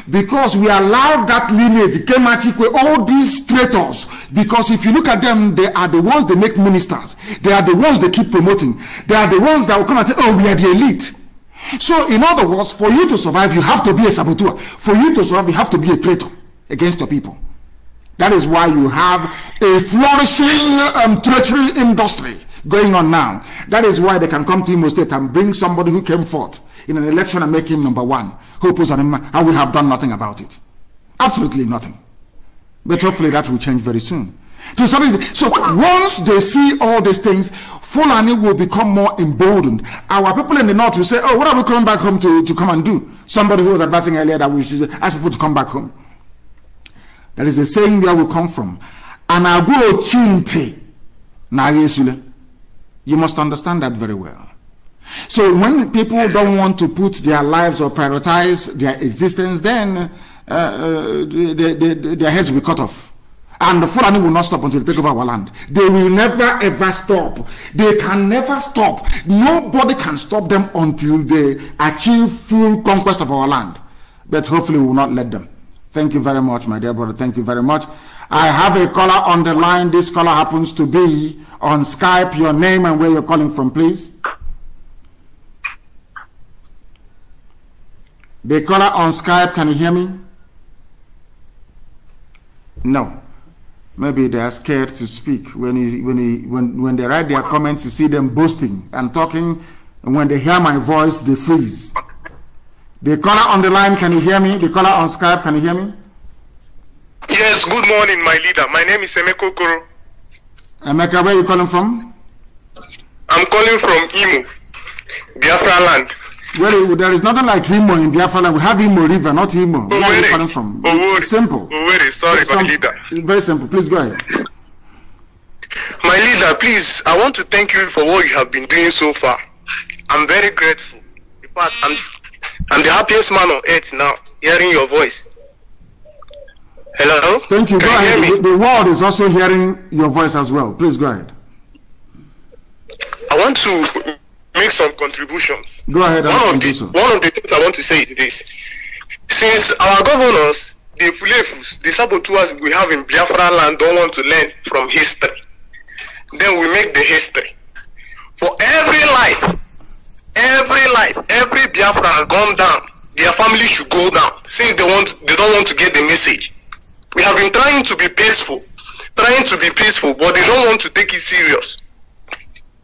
because we allowed that lineage, Kemachikwe, all these traitors, because if you look at them, they are the ones they make ministers. They are the ones they keep promoting. They are the ones that will come and say, oh, we are the elite. So, in other words, for you to survive, you have to be a saboteur. For you to survive, you have to be a traitor against your people. That is why you have a flourishing treachery industry going on now. That is why they can come to Imo State and bring somebody who came forth in an election and make him #1. Who pulls on him, and we have done nothing about it. Absolutely nothing. But hopefully that will change very soon. So once they see all these things, Fulani will become more emboldened. Our people in the north will say, oh, what are we coming back home to come and do? Somebody who was advising earlier that we should ask people to come back home. There is a saying where we come from. Anago chinte na yesule. You must understand that very well. So when people don't want to put their lives or prioritize their existence, then their heads will be cut off. And the Fulani will not stop until they take over our land. They will never ever stop. They can never stop. Nobody can stop them until they achieve full conquest of our land. But hopefully we will not let them. Thank you very much, my dear brother. Thank you very much. I have a caller on the line. This caller happens to be on Skype. Your name and where you're calling from, please. The caller on Skype, can you hear me? No. Maybe they are scared to speak. When they write their comments, you see them boasting and talking, and when they hear my voice, they freeze. The caller on the line, can you hear me? The caller on Skype, can you hear me? Yes, good morning, my leader. My name is Emeka Okoro. Emeka, where are you calling from? I'm calling from Imo, Biafra land. Well, there is nothing like Imo in Biafra land. We have Imo River, not Imo. Where are you calling from? It's simple. Sorry, my leader. Very simple. Please go ahead. My leader, please, I want to thank you for what you have been doing so far. I'm very grateful. In fact, I'm the happiest man on earth now, hearing your voice. Hello? Thank you. Go ahead. The world is also hearing your voice as well. Please go ahead. I want to make some contributions. Go ahead. One of the things I want to say is this. Since our governors, the Fulefus, the saboteurs we have in Biafra land don't want to learn from history, then we make the history. For every life, every Biafra has gone down, their family should go down, since they don't want to get the message. We have been trying to be peaceful, trying to be peaceful, but they don't want to take it serious.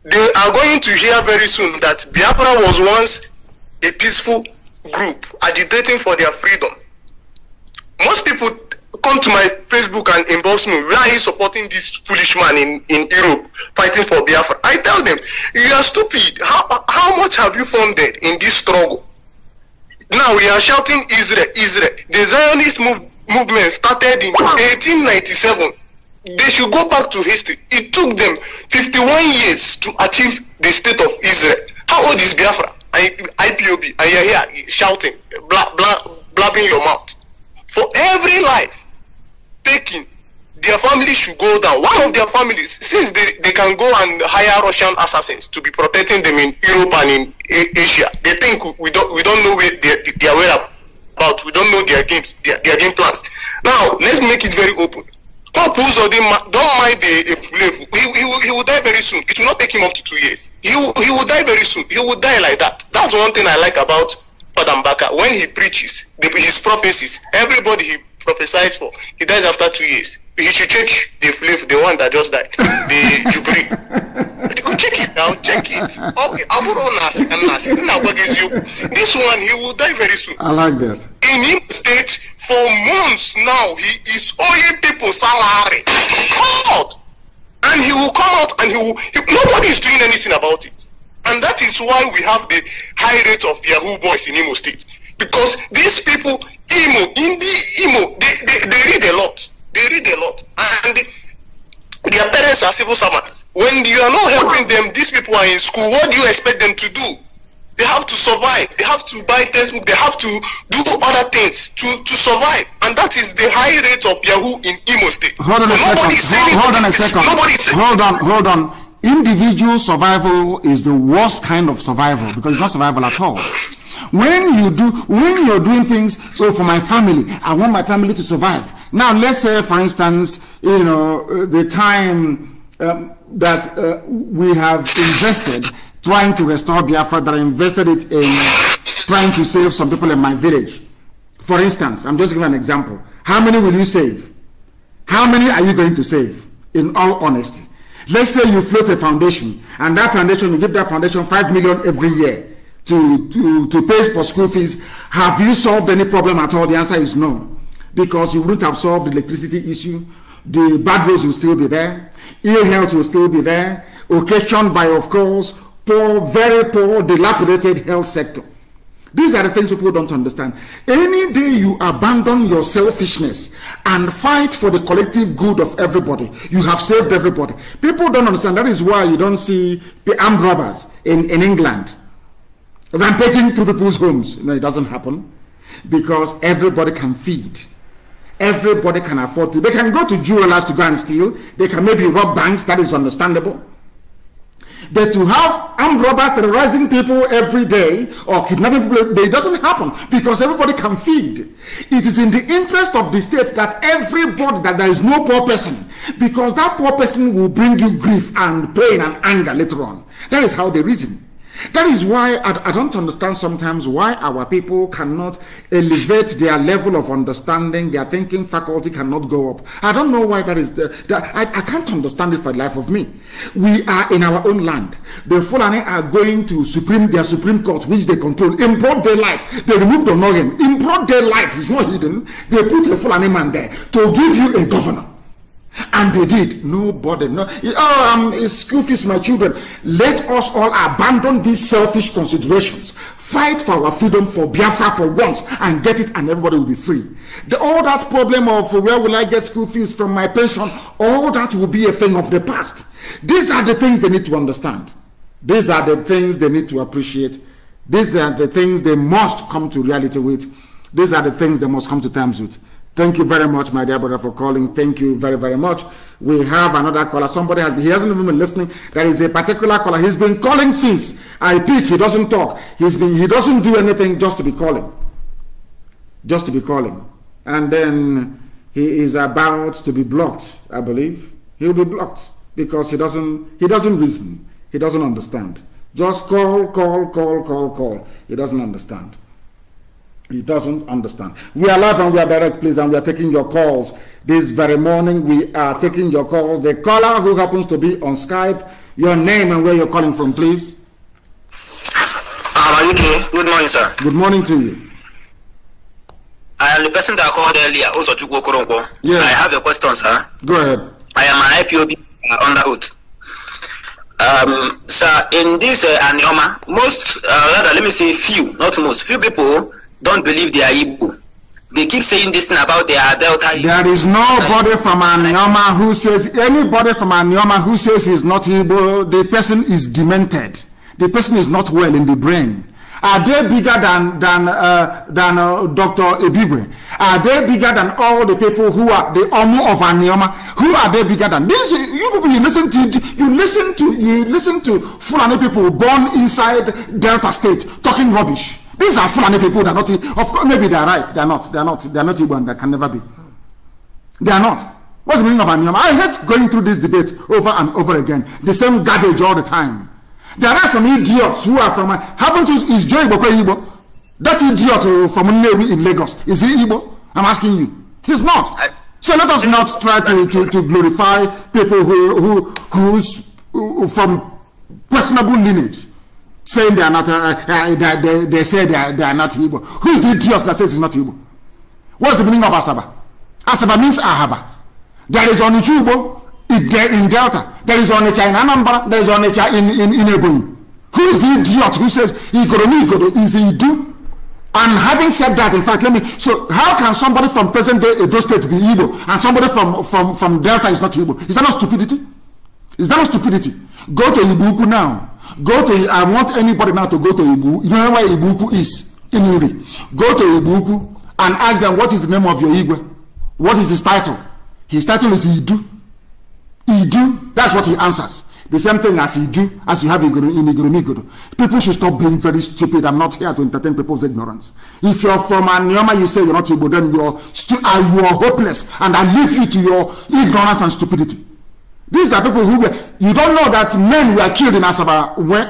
They are going to hear very soon that Biafra was once a peaceful group agitating for their freedom. Most people come to my Facebook and inbox me, why are you supporting this foolish man in Europe fighting for Biafra? I tell them, you are stupid. How much have you funded in this struggle? Now we are shouting Israel, Israel. The Zionist movement started in 1897. They should go back to history. It took them 51 years to achieve the state of Israel. How old is Biafra? IPOB, and you're here shouting, blabbing your mouth. For every life taken, their family should go down. One of their families, since they can go and hire Russian assassins to be protecting them in Europe and in Asia, they think we don't know where their whereabouts. We don't know their games, their game plans. Now let's make it very open. Don't mind the flavor. He will die very soon. It will not take him up to 2 years. He will die very soon. He will die like that. That's one thing I like about Father Mbaka. When he preaches his prophecies, everybody he prophesies for, he dies after 2 years. He should check the flavor, the one that just died, the Jubilee. Check it now, check it. Okay, this one, he will die very soon. I like that. In Imo State, for months now, he is owing people salary. God! And he will come out and nobody is doing anything about it. And that is why we have the high rate of Yahoo boys in Imo State. Because these people, Imo, they read a lot. They read a lot. And their parents are civil servants. When you are not helping them, these people are in school, what do you expect them to do? They have to survive. They have to buy textbook. They have to do other things to survive. And that is the high rate of Yahoo in Imo State. Hold on. Individual survival is the worst kind of survival because it's not survival at all. When you're doing things, for my family, I want my family to survive. Now, let's say, for instance, the time that we have invested trying to restore Biafra, that I invested it in trying to save some people in my village. For instance, I'm just giving an example. How many will you save? How many are you going to save? In all honesty, let's say you float a foundation, and that foundation, you give that foundation 5 million every year to pay for school fees. Have you solved any problem at all? The answer is no, because you wouldn't have solved the electricity issue. The bad roads will still be there. Ill health will still be there, occasioned by, of course, very poor, dilapidated health sector. These are the things people don't understand. Any day you abandon your selfishness and fight for the collective good of everybody, you have saved everybody. People don't understand. That is why you don't see armed robbers in England rampaging through people's homes. No, it doesn't happen because everybody can feed. Everybody can afford to. They can go to jewelers to go and steal. They can maybe rob banks. That is understandable. But to have armed robbers terrorizing people every day or kidnapping people, it doesn't happen because everybody can feed. It is in the interest of the state that everybody, that there is no poor person, because that poor person will bring you grief and pain and anger later on. That is how they reason. That is why I don't understand sometimes why our people cannot elevate their level of understanding, their thinking faculty cannot go up. I don't know why that is. I can't understand it for the life of me. We are in our own land. The Fulani are going to their Supreme Court, which they control, in broad daylight. They removed the Northern. In broad daylight, it's not hidden. They put a Fulani man there to give you a governor. And they did. Nobody. No. It's school fees, my children. Let us all abandon these selfish considerations. Fight for our freedom, for Biafra for once, and get it, and everybody will be free. All that problem of where will I get school fees from my pension, all that will be a thing of the past. These are the things they need to understand. These are the things they need to appreciate. These are the things they must come to reality with. These are the things they must come to terms with. Thank you very much, my dear brother, for calling. Thank you very, very much. We have another caller. He hasn't even been listening. There is a particular caller. He's been calling since I pick. He doesn't talk. He doesn't do anything just to be calling. Just to be calling. And then he is about to be blocked, I believe. He'll be blocked because he doesn't reason. He doesn't understand. Just call. He doesn't understand. He doesn't understand. We are live and we are direct, please, and we are taking your calls. This very morning, we are taking your calls. The caller who happens to be on Skype, your name and where you're calling from, please. Good morning, sir. Good morning to you. I am the person that called earlier, also Chukwu Okoronko. Yes. I have a question, sir. Go ahead. I am an IPOB under oath. Sir, in this Anioma, most, rather, let me say few, not most, few people don't believe they are Igbo. They keep saying this thing about their Delta. There is nobody from Anioma who says, anybody from Anioma who says he's not Igbo, the person is demented. The person is not well in the brain. Are they bigger than Dr. Ebigwe? Are they bigger than all the people who are the Omo of Anioma? Who are they bigger than? These you people you listen to Fulani people born inside Delta State talking rubbish. These are Fulani people that are not. Of course, maybe they are right. They are not Igbo, and they can never be. They are not. What's the meaning of Anioma? I hate going through this debate over and over again. The same garbage all the time. There are some idiots who are from, haven't you, is Joy Boko Igbo? That idiot from Nnewi in Lagos, is he Igbo? I'm asking you. He's not. So let us not try to glorify people who's from questionable lineage, saying they are not, they say they are not Igbo. Who's the idiot that says he's not Igbo? What's the meaning of Asaba? Asaba means Ahaba. There is only Igbo in Delta. There is Onitsha in Anambra. There is Onitsha in Ebonyi. Who is the idiot who says Igoro is Idu? And having said that, in fact, so how can somebody from present day Edo State be Igbo and somebody from Delta is not Igbo? Is that not stupidity? Is that not stupidity? Go to Ibuku now. I want anybody now to go to Ibu. You know where Ibuku is? In Uri. Go to Ibuku and ask them, what is the name of your Igwe? What is his title? His title is Idu. Idu, that's what he answers. The same thing as Idu, as you have in Igoro. People should stop being very stupid. I'm not here to entertain people's ignorance. If you're from Anioma, you say you're not Igbo, then you are hopeless, and I leave you to your ignorance and stupidity. These are people who you don't know that men were killed in Asaba when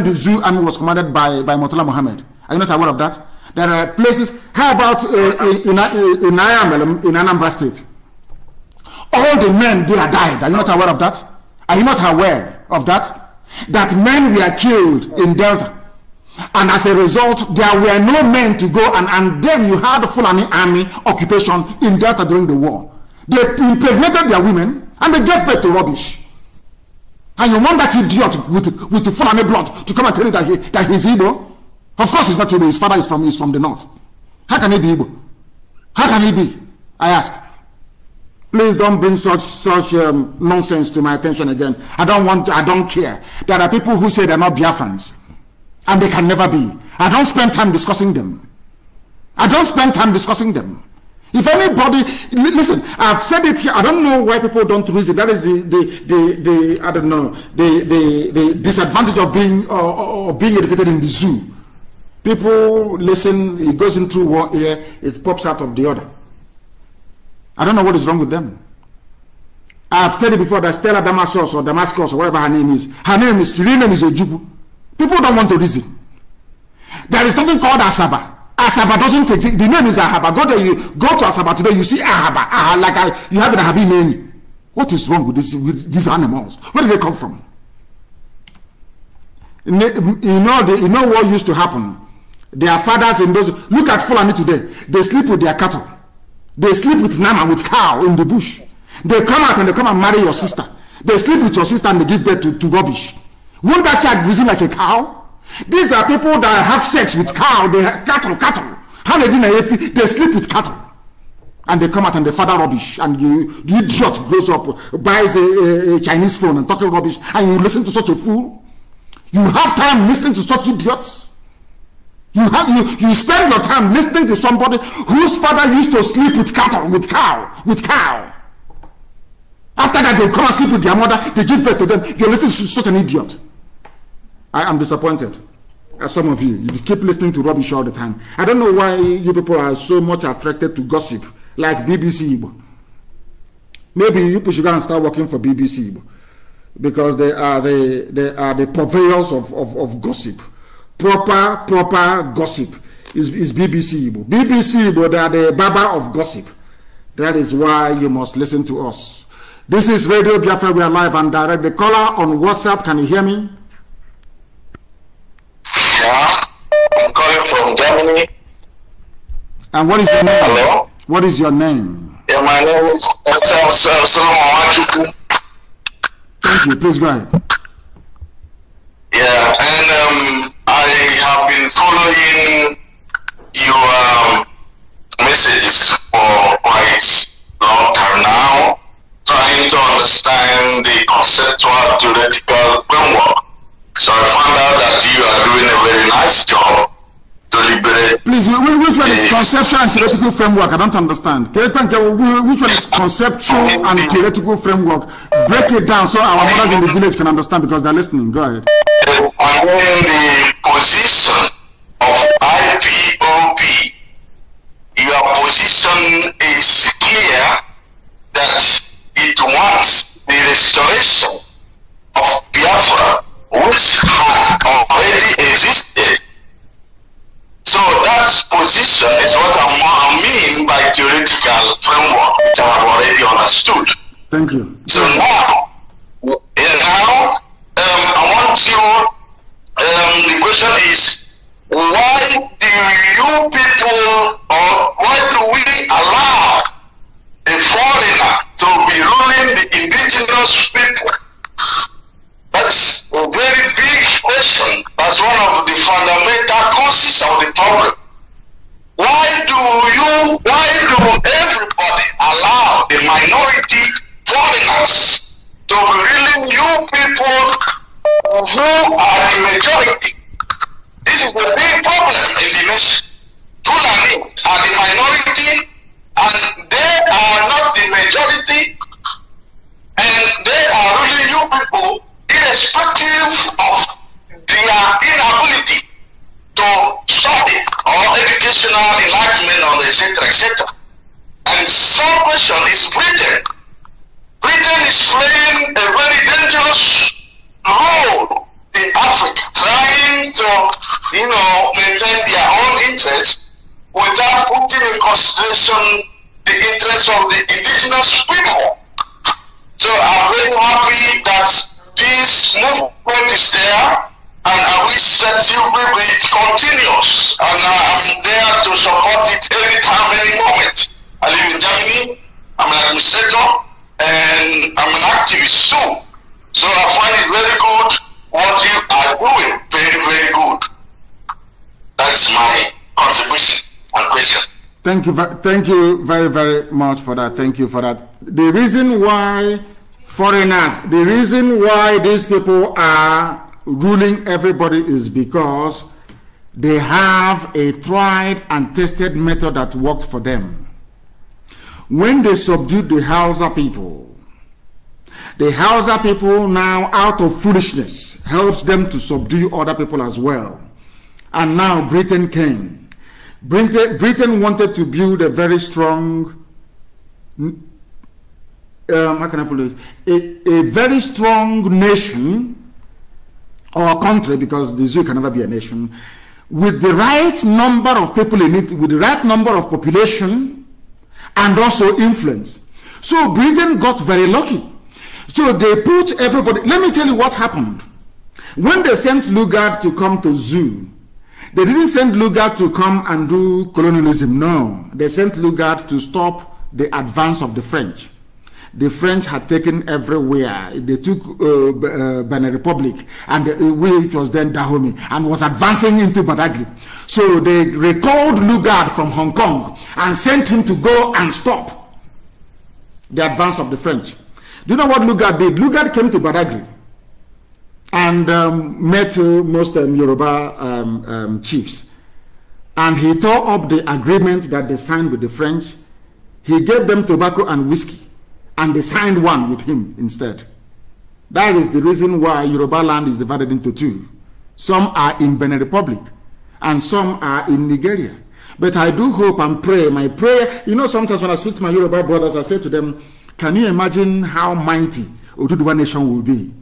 the Zoo army was commanded by Murtala Mohammed. Are you not aware of that? There are places. How about in Anambra State? All the men there died. Are you not aware of that? Are you not aware of that? That men were killed in Delta. And as a result, there were no men to go, and then you had Fulani army occupation in Delta during the war. They impregnated their women and they gave birth to rubbish. And you want that idiot with the Fulani blood to come and tell you that he's Igbo? Of course he's not Igbo. His father is from the north. How can he be Igbo? How can he be? I ask. Please don't bring such nonsense to my attention again. I don't care. There are people who say they're not Biafrans, and they can never be. I don't spend time discussing them. If anybody, listen, I've said it here. I don't know why people don't reason. That is the disadvantage of being educated in the zoo. People listen. It goes in through one ear, it pops out of the other. I don't know what is wrong with them. I've told you before that Stella Damascus or whatever her name is. Her real name is Ojubu. People don't want to reason. There is something called Asaba. Asaba doesn't exist. The name is Ahaba. Go to Asaba today, you see Ahaba. You have an Ahabi name. What is wrong with these animals? Where do they come from? You know what used to happen? Their fathers in those. Look at Fulani today. They sleep with their cattle. They sleep with Nama, with cow in the bush. They come out and they come and marry your sister. They sleep with your sister and they give birth to rubbish. Won't that child reason like a cow? These are people that have sex with cow. They have cattle. How they do it? They sleep with cattle. And they come out and they father rubbish. And the idiot grows up, buys a Chinese phone and talking rubbish. And you listen to such a fool? You have time listening to such idiots? You spend your time listening to somebody whose father used to sleep with cattle, with cow. After that, they come and sleep with their mother. They give birth to them. You're listening to such an idiot. I am disappointed. As some of you keep listening to rubbish all the time. I don't know why you people are so much attracted to gossip, like BBC Igbo. Maybe you people should go and start working for BBC Igbo, because they are the purveyors of gossip. proper gossip is BBC Igbo. BBC Igbo, they are the Baba of gossip. That is why you must listen to us. This is Radio Biafra. We are live and direct. The caller on WhatsApp, can you hear me? Yeah, I'm calling from Germany. And what is your name? Hello? What is your name? Yeah, my name is Solomon. Thank you. Please go ahead. Yeah, and I have been following your messages for quite a long time now, trying to understand the conceptual theoretical framework. So I found out that you are doing a very nice job to liberate. Please, which one is conceptual and theoretical framework? I don't understand. Which one is conceptual and theoretical framework? Break it down so our mothers in the village can understand, because they're listening. Go ahead. I mean, the position of IPOB, your position is clear that it wants the restoration of Biafra, which has already existed. So that position is what I mean by theoretical framework, which I have already understood. Thank you. So now, I want you, the question is, why do you people, or why do we allow a foreigner to be ruling the indigenous people? That's a very big question. That's one of the fundamental causes of the problem. Why do everybody allow the minority foreigners to be ruling you people who are the majority? This is the big problem in the nation. Fulani are the minority and they are not the majority, and they are ruling you people irrespective of their inability to study or educational enlightenment on etc. etc. And some question is Britain. Britain is playing a very dangerous role in Africa, trying to, maintain their own interests without putting in consideration the interests of the indigenous people. So I'm very happy that this movement is there, and I wish that it continues, and I'm there to support it anytime, any moment. I live in Germany, I'm an administrator, and I'm an activist too. So I find it very good what you are doing, very, very good. That's my contribution and question. Thank you very, very much for that. Thank you for that. The reason why foreigners, the reason why these people are ruling everybody is because they have a tried and tested method that worked for them. When they subdued the Hausa people now, out of foolishness, helped them to subdue other people as well. And now Britain came. Britain wanted to build a very strong, how can I put it? A very strong nation or country, because the zoo can never be a nation, with the right number of people in it, with the right number of population, and also influence. So Britain got very lucky. So they put everybody. Let me tell you what happened. When they sent Lugard to come to zoo, they didn't send Lugard to come and do colonialism. No, they sent Lugard to stop the advance of the French. The French had taken everywhere. They took Benin Republic, and which was then Dahomey, and was advancing into Badagry. So they recalled Lugard from Hong Kong and sent him to go and stop the advance of the French. Do you know what Lugard did? Lugard came to Badagry and met most Yoruba chiefs, and he tore up the agreement that they signed with the French. He gave them tobacco and whiskey, and they signed one with him instead. That is the reason why Yoruba land is divided into two. Some are in Benin Republic and some are in Nigeria. But I do hope and pray, my prayer, sometimes when I speak to my Yoruba brothers, I say to them, can you imagine how mighty Oduduwa nation will be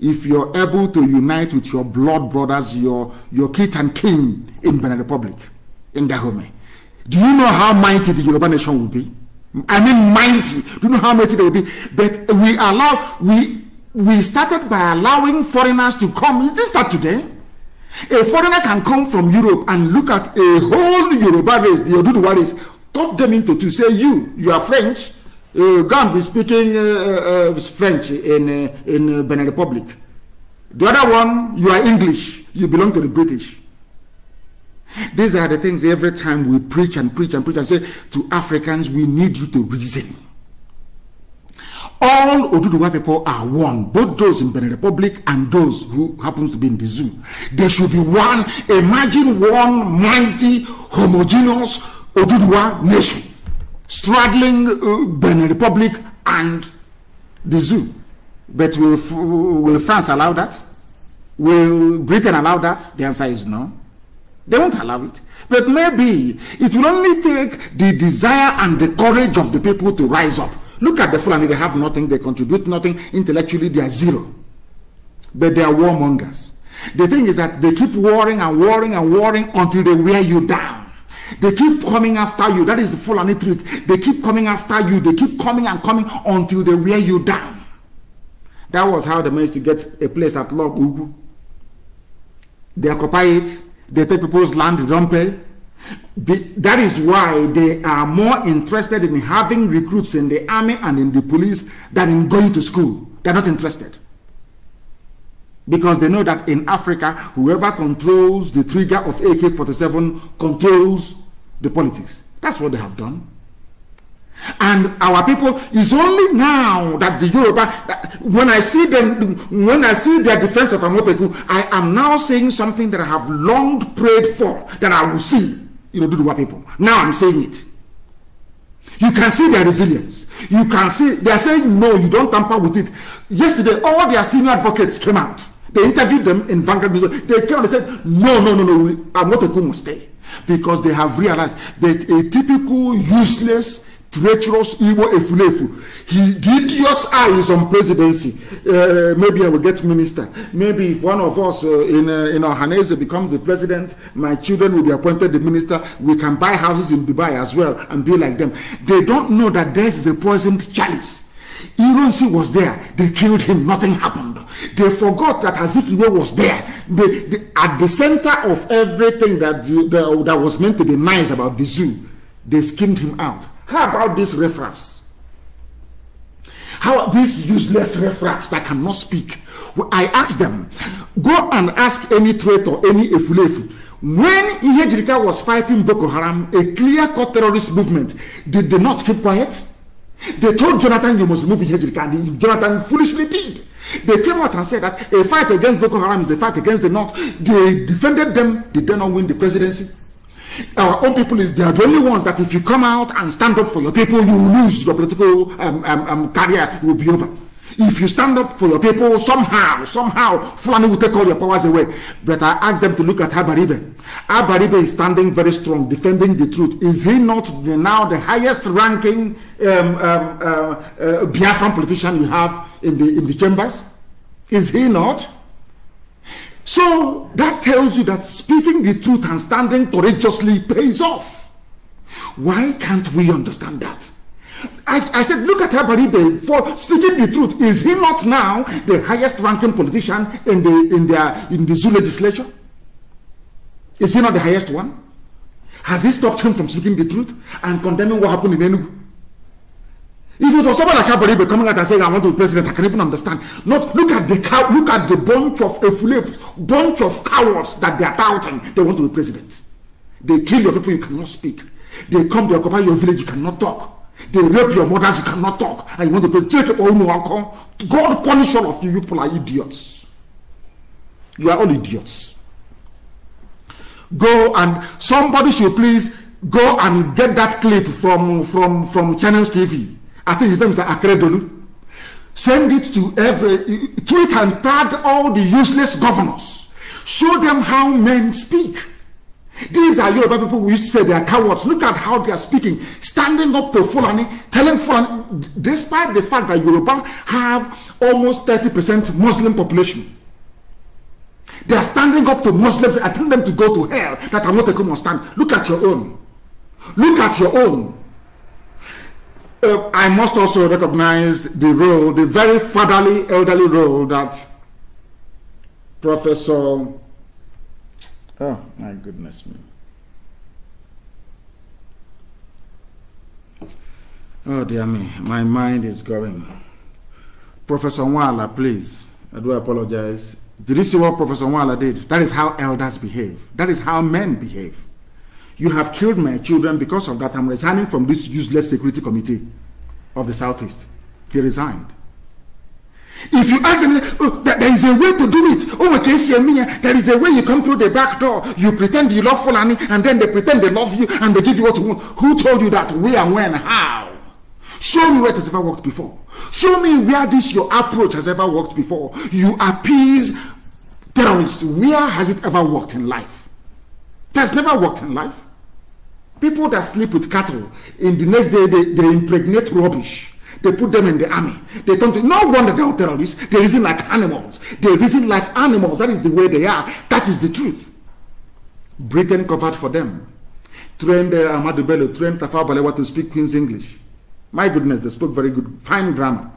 if you're able to unite with your blood brothers, your kith and kin in Benin Republic, in Dahomey. Do you know how mighty the Yoruba nation will be? I mean mighty. Do you know how mighty they will be? But we started by allowing foreigners to come. Is this start today? A foreigner can come from Europe and look at a whole Yoruba race, the Oduduwa race, cut them into two. Say you are French, go and be speaking French in Benin Republic. The other one, you are English, you belong to the British. These are the things every time we preach and preach and preach and say to Africans, we need you to reason. All Oduduwa people are one, both those in Benin Republic and those who happens to be in the zoo. They should be one. Imagine one mighty, homogeneous Oduduwa nation straddling Benin Republic and the zoo. But will France allow that? Will Britain allow that? The answer is no. They won't allow it. But maybe it will only take the desire and the courage of the people to rise up. Look at the Fulani, they have nothing, they contribute nothing, intellectually they are zero. But they are warmongers. The thing is that they keep warring and warring and warring until they wear you down. They keep coming after you. That is the Fulani trick. They keep coming after you. They keep coming and coming until they wear you down. That was how they managed to get a place at Lob Ugu. They occupy it. They take people's land, they don't pay. That is why they are more interested in having recruits in the army and in the police than in going to school. They're not interested. Because they know that in Africa, whoever controls the trigger of AK-47 controls the politics. That's what they have done. And our people, is only now that the Yoruba, when I see them, when I see their defense of Amoteku, I am now saying something that I have long prayed for, that I will see, Oduduwa people. Now I'm saying it. You can see their resilience. You can see, they are saying, no, you don't tamper with it. Yesterday, all their senior advocates came out. They interviewed them in Vanguard News. They came and they said, no, Amoteku must stay. Because they have realized that a typical useless, treacherous Igbo Efulefu. The idiot's eye is on presidency. Maybe I will get minister. Maybe if one of us in Ohanese becomes the president, my children will be appointed the minister. We can buy houses in Dubai as well and be like them. They don't know that this is a poisoned chalice. Ironsi was there. They killed him. Nothing happened. They forgot that Azikiwe was there. At the center of everything that was meant to be nice about the zoo, they skimmed him out. How about these riffraffs? How are these useless riffraffs that cannot speak? I asked them, go and ask any traitor, any Efulefu. When Ihejirika was fighting Boko Haram, a clear-cut terrorist movement, did they not keep quiet? They told Jonathan you must remove Ihejirika, and Jonathan foolishly did. They came out and said that a fight against Boko Haram is a fight against the North. They defended them. Did they not win the presidency? Our own people, they are the only ones that if you come out and stand up for your people, you will lose your political career. It will be over. If you stand up for your people, somehow, Fulani will take all your powers away. But I asked them to look at Abaribe. Abaribe is standing very strong, defending the truth. Is he not now the highest ranking Biafran politician you have in the chambers? Is he not? So that tells you that speaking the truth and standing courageously pays off. Why can't we understand that? I said, look at Abaribe for speaking the truth. Is he not now the highest ranking politician in the zoo legislature? Is he not the highest one? Has he stopped him from speaking the truth and condemning what happened in Enugu? If it was someone like Abaribe coming out and saying, I want to be president, I can even understand. Not look at the bunch of Efulefs, bunch of cowards that they are touting. They want to be president. They kill your people, you cannot speak. They come to occupy your village, you cannot talk. They rape your mothers, you cannot talk. And you want to be president. God punish all of you. You people are idiots. You are all idiots. Go and somebody should please go and get that clip from Channels TV. I think his name is Akredolu. Send it to tweet and tag all the useless governors. Show them how men speak. These are Yoruba people who used to say they are cowards. Look at how they are speaking, standing up to Fulani, telling Fulani, despite the fact that Yoruba have almost 30% Muslim population. They are standing up to Muslims and telling them to go to hell, that I'm not a common stand. Look at your own. Look at your own. I must also recognize the role, the very fatherly, elderly role that Professor, oh my goodness me. Oh dear me, my mind is going. Professor Nwala, please, I do apologize. Did you see what Professor Nwala did? That is how elders behave. That is how men behave. You have killed my children. Because of that, I'm resigning from this useless security committee of the Southeast. He resigned. If you ask them, oh, there is a way to do it. Oh, okay, there is a way you come through the back door. You pretend you love Fulani, and then they pretend they love you, and they give you what you want. Who told you that? Where and when? How? Show me where it has ever worked before. Show me where this your approach has ever worked before. You appease terrorists. Where has it ever worked in life? It has never worked in life. People that sleep with cattle, in the next day they impregnate rubbish. They put them in the army. They don't. No wonder they are terrorists. They reason like animals. They reason like animals. That is the way they are. That is the truth. Britain covered for them. Trained Ahmadu Bello, trained Tafawa Balewa to speak Queen's English. My goodness, they spoke very good, fine grammar.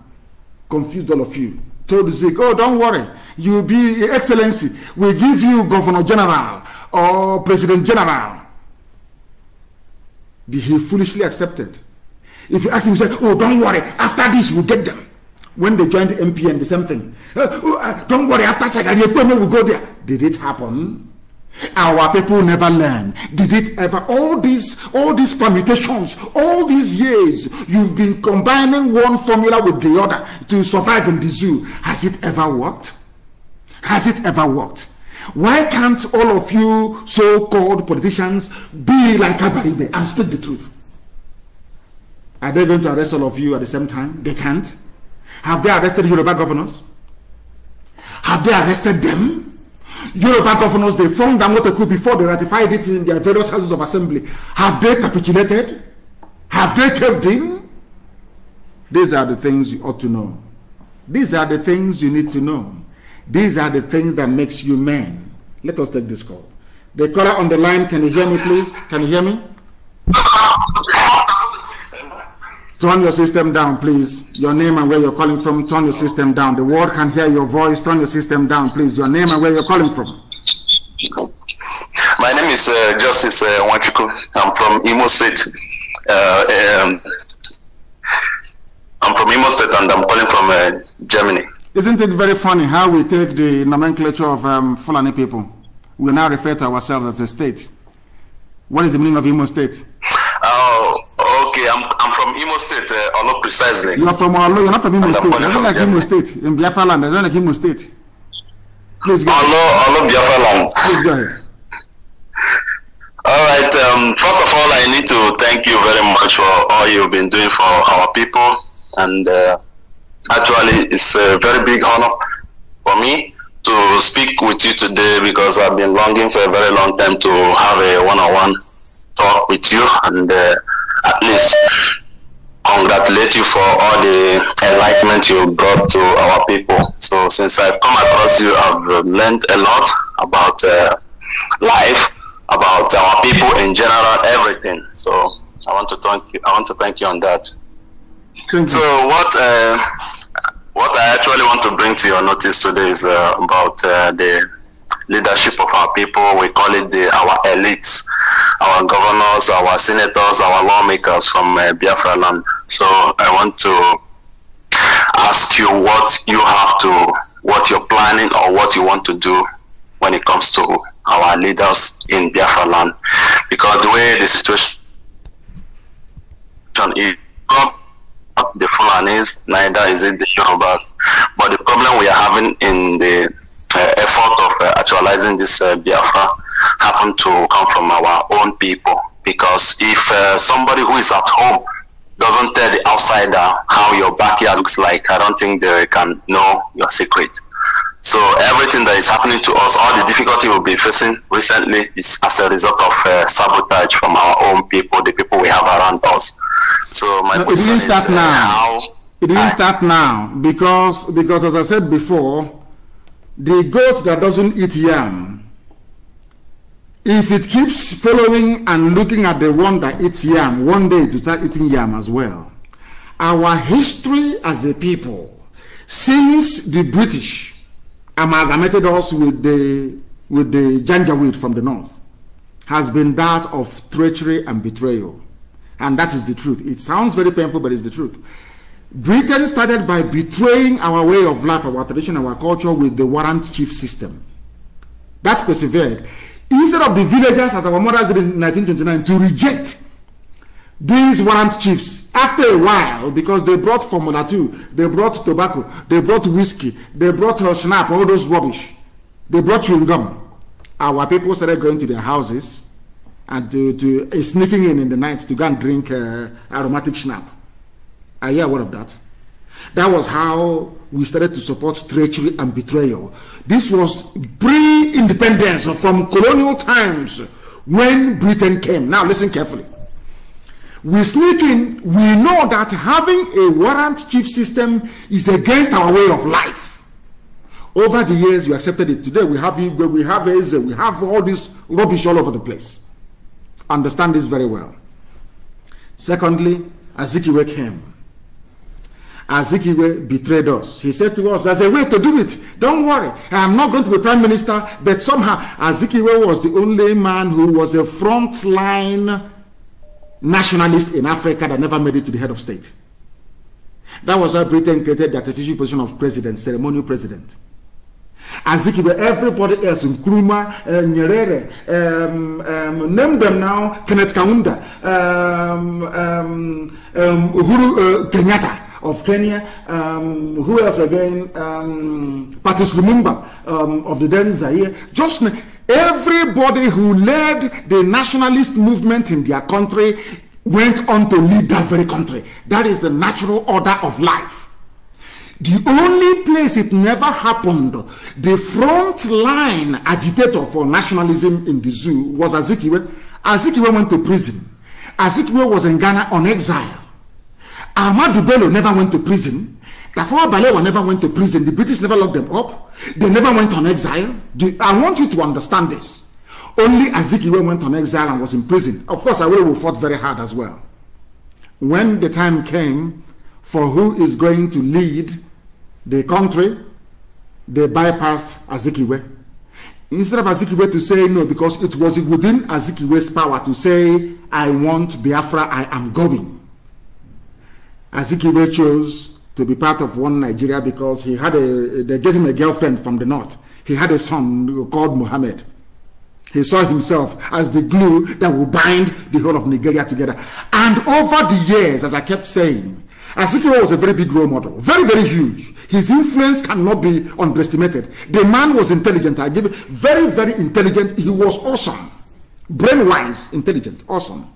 Confused all of you. Told Zeke, oh, don't worry. You'll be Excellency. We'll give you Governor General or President General. He foolishly accepted. If you ask him, he said, oh, don't worry. After this, we'll get them. When they joined the MPN, the same thing. Don't worry. After Shagari, we'll go there. Did it happen? Our people never learn. Did it ever? All these permutations, all these years, you've been combining one formula with the other to survive in the zoo. Has it ever worked? Has it ever worked? Why can't all of you so-called politicians be like Abaribe and speak the truth? Are they going to arrest all of you at the same time? They can't. Have they arrested Yoruba governors? Have they arrested them? Yoruba governors, they formed Dangote before they ratified it in their various houses of assembly. Have they capitulated? Have they caved in? These are the things you ought to know. These are the things you need to know. These are the things that makes you men. Let us take this call. The caller on the line, can you hear me, please? Can you hear me? Turn your system down, please. Your name and where you're calling from. Turn your system down. The world can hear your voice. Turn your system down, please. Your name and where you're calling from. My name is Justice Wachuku. I'm from Imo State. I'm from Imo State and I'm calling from Germany. Isn't it very funny how we take the nomenclature of Fulani people? We now refer to ourselves as a state. What is the meaning of Imo State? Oh, okay. I'm from Imo State, Olo precisely. You're from Olo, you're not from Imo State. It's not like Imo State. In Biafra land, it's not like Imo State. Please go ahead. Olo Biafra land. Please go ahead. All right. First of all, I need to thank you very much for all you've been doing for our people. And actually, it's a very big honor for me to speak with you today because I've been longing for a very long time to have a one-on-one talk with you and at least congratulate you for all the enlightenment you brought to our people. So since I've come across you, I've learned a lot about life, about our people in general, everything. So I want to thank you. I want to thank you on that. So what I actually want to bring to your notice today is about the leadership of our people. We call it our elites, our governors, our senators, our lawmakers from Biafra land. So I want to ask you what you're planning or what you want to do when it comes to our leaders in Biafra land, because the way the situation is, the Fulanis, neither is it the Yorubas. But the problem we are having in the effort of actualizing this Biafra happen to come from our own people. Because if somebody who is at home doesn't tell the outsider how your backyard looks like, I don't think they can know your secret. So everything that is happening to us, all the difficulty we'll be facing recently is as a result of sabotage from our own people, the people we have around us. So my question is it didn't start now because as I said before, the goat that doesn't eat yam, if it keeps following and looking at the one that eats yam, one day to start eating yam as well. Our history as a people, since the British amalgamated us with the Janjaweed from the north, has been that of treachery and betrayal. And that is the truth. It sounds very painful, but it's the truth. Britain started by betraying our way of life, our tradition, our culture with the warrant chief system. That persevered. Instead of the villagers, as our mothers did in 1929, to reject these warrant chiefs, after a while, because they brought Formula 2, they brought tobacco, they brought whiskey, they brought schnapps, all those rubbish, they brought chewing gum. Our people started going to their houses and sneaking in the night to go and drink aromatic schnapps. I hear word of that. That was how we started to support treachery and betrayal. This was pre-independence from colonial times when Britain came. Now listen carefully. We sneak in, we know that having a warrant chief system is against our way of life. Over the years, we accepted it. Today, we have Eze, we have all this rubbish all over the place. Understand this very well. Secondly, Azikiwe came. Azikiwe betrayed us. He said to us, there's a way to do it. Don't worry. I'm not going to be prime minister. But somehow, Azikiwe was the only man who was a frontline nationalist in Africa that never made it to the head of state. That was why Britain created the artificial position of president, ceremonial president. Azikiwe, everybody else, Nkrumah, Nyerere, name them now, Kenneth Kaunda, Uhuru Kenyatta of Kenya, who else again, Patrice Lumumba of the then Zaire. Just everybody who led the nationalist movement in their country went on to lead that very country. That is the natural order of life. The only place it never happened, the front line agitator for nationalism in the zoo was Azikiwe. Azikiwe went to prison. Azikiwe was in Ghana on exile. Ahmadu Bello never went to prison. Tafawa Balewa never went to prison. The British never locked them up. They never went on exile. I want you to understand this. Only Azikiwe went on exile and was in prison. Of course, Awolowo fought very hard as well. When the time came for who is going to lead the country, they bypassed Azikiwe. Instead of Azikiwe to say no, because it was within Azikiwe's power to say, I want Biafra, I am going. Azikiwe chose to be part of one Nigeria because he had they gave him a girlfriend from the north. He had a son called Muhammad. He saw himself as the glue that will bind the whole of Nigeria together. And over the years, as I kept saying, Azikiwe was a very big role model, very, very huge. His influence cannot be underestimated. The man was intelligent. I give it, very, very intelligent. He was awesome, brain-wise, intelligent, awesome.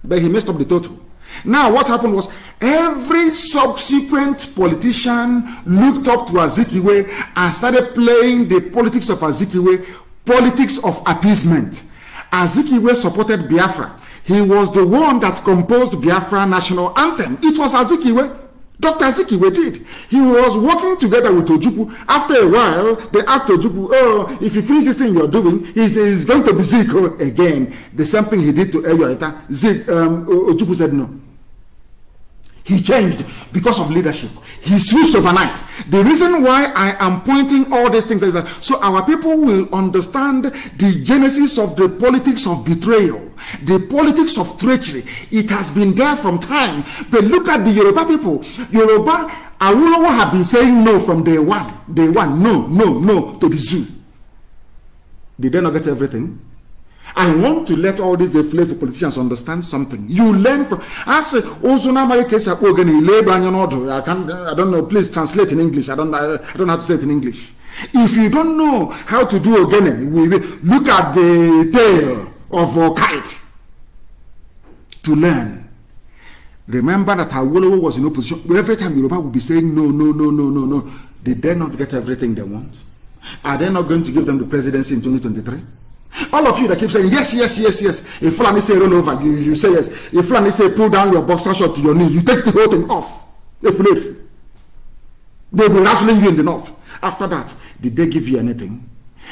But he messed up the total. Now, what happened was every subsequent politician looked up to Azikiwe and started playing the politics of Azikiwe, politics of appeasement. Azikiwe supported Biafra. He was the one that composed Biafra national anthem. It was Azikiwe. Dr. Azikiwe did. He was working together with Ojukwu. After a while, they asked Ojukwu, oh, if you finish this thing you're doing, he's going to be Zik again. The same thing he did to Eyoeta. Ojukwu said no. He changed because of leadership. He switched overnight. The reason why I am pointing all these things is that so our people will understand the genesis of the politics of betrayal, the politics of treachery. It has been there from time. But look at the Yoruba people. Yoruba, Awolowo have been saying no from day one. Day one, no, no, no to the zoo. Did they not get everything? I want to let all these flavor politicians understand something. You learn from. I say, I don't know. Please translate in English. I don't know how to say it in English. If you don't know how to do ogene, look at the tail of a kite to learn. Remember that Awolowo was in opposition. Every time Yoruba would be saying no, no, no, no, no, no. Did they not get everything they want? Are they not going to give them the presidency in 2023? All of you that keep saying yes, yes, yes, yes. If Fulani say roll over, you say yes. If Fulani say pull down your boxer short to your knee, you take the whole thing off. If they will wrestling you in the north. After that, did they give you anything?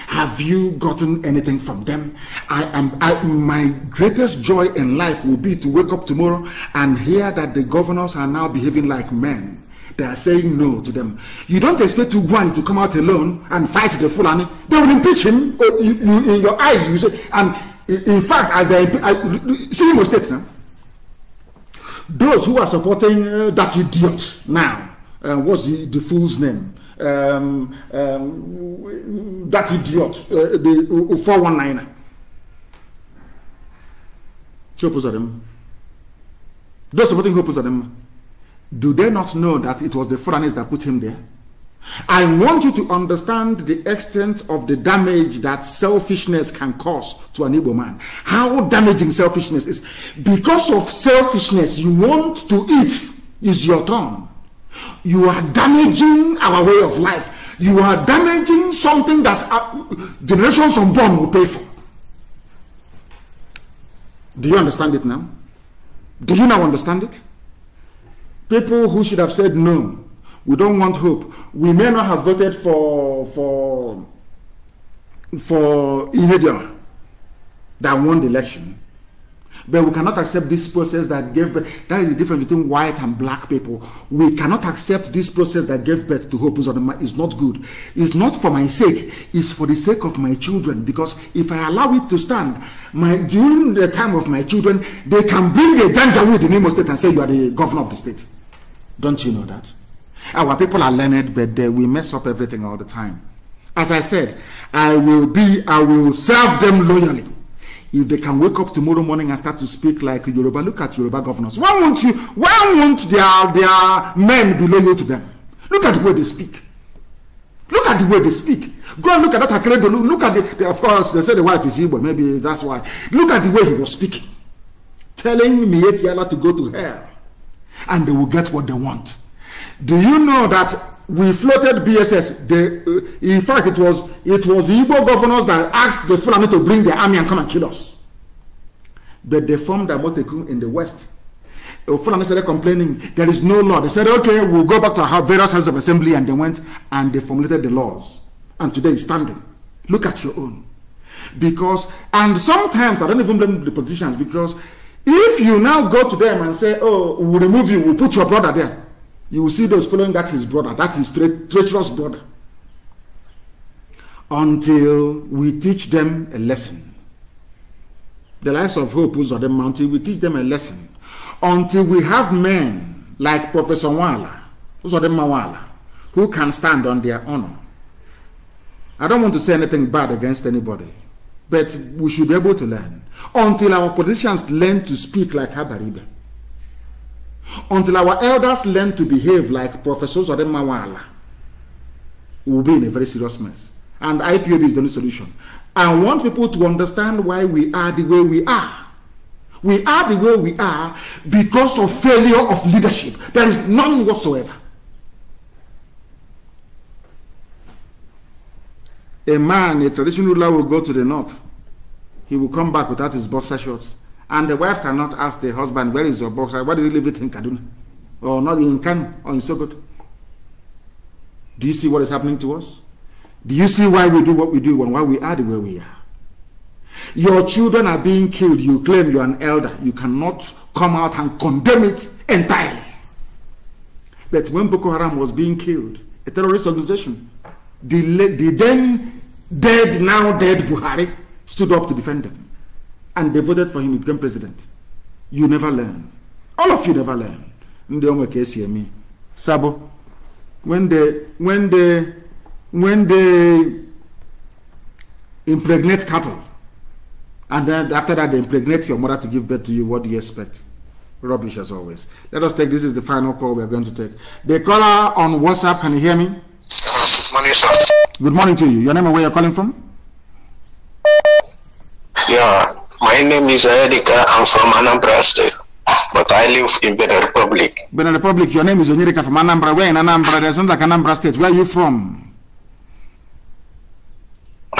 Have you gotten anything from them? My greatest joy in life will be to wake up tomorrow and hear that the governors are now behaving like men. They are saying no to them. You don't expect Ugwani to come out alone and fight the Fulani. They will impeach him in your eyes. You say, and in fact, as they see Imo State now, those who are supporting that idiot now, what's the fool's name? That idiot, the 419er. Those supporting Hopus of them. Do they not know that it was the Fulanis that put him there? I want you to understand the extent of the damage that selfishness can cause to an Igbo man. How damaging selfishness is. Because of selfishness, you want to eat is your turn. You are damaging our way of life. You are damaging something that generations unborn will pay for. Do you understand it now? Do you now understand it? People who should have said no, we don't want hope. We may not have voted for Ihedioha that won the election, but we cannot accept this process that gave birth. That is the difference between white and black people. We cannot accept this process that gave birth to hope. It's not good. It's not for my sake. It's for the sake of my children. Because if I allow it to stand, during the time of my children, they can bring a Janjaweed in Imo State and say you are the governor of the state. Don't you know that? Our people are learned, but we mess up everything all the time. As I said, I will serve them loyally. If they can wake up tomorrow morning and start to speak like Yoruba, look at Yoruba governors. Why won't their men be loyal to them? Look at the way they speak. Look at the way they speak. Go and look at that Akredo. Look at of course, they say the wife is Igbo. Maybe that's why. Look at the way he was speaking. Telling Mietiala to go to hell. And they will get what they want. Do you know that we floated BSS? In fact, it was Igbo governors that asked the Fulani to bring their army and come and kill us. But they formed a Moteku in the west. The Fulani started complaining, there is no law. They said, okay, we'll go back to our various houses of assembly, and they went and they formulated the laws. And today it's standing. Look at your own. Because, and sometimes, I don't even blame the politicians, because if you now go to them and say, oh, we'll remove you, we'll put your brother there, you will see those following that his brother, that is treacherous brother. Until we teach them a lesson. The lives of hope who's on the mountain, we teach them a lesson. Until we have men like Professor Wala, who can stand on their honor. I don't want to say anything bad against anybody, but we should be able to learn. Until our politicians learn to speak like Habaribe. Until our elders learn to behave like Professor Mawala, we will be in a very serious mess. And IPOB is the only solution. I want people to understand why we are the way we are. We are the way we are because of failure of leadership. There is none whatsoever. A man, a traditional ruler, will go to the north. He will come back without his boxer shorts. And the wife cannot ask the husband, where is your boxer? Why did you leave it in Kaduna? Or not in Kanu or in Sokoto? Do you see what is happening to us? Do you see why we do what we do and why we are the way we are? Your children are being killed. You claim you're an elder. You cannot come out and condemn it entirely. But when Boko Haram was being killed, a terrorist organization, the then dead, now dead Buhari stood up to defend them. And they voted for him to become president. You never learn. All of you never learn. Sabo, when they impregnate cattle, and then after that they impregnate your mother to give birth to you, what do you expect? Rubbish as always. Let us take, this is the final call we are going to take. The caller on WhatsApp, can you hear me? Good morning, sir. Good morning to you. Your name and where you're calling from? Yeah, my name is Erika. I'm from Anambra State, but I live in Benin Republic. Benin Republic, your name is Erika from Anambra. Where in Anambra? There's not like Anambra State. Where are you from?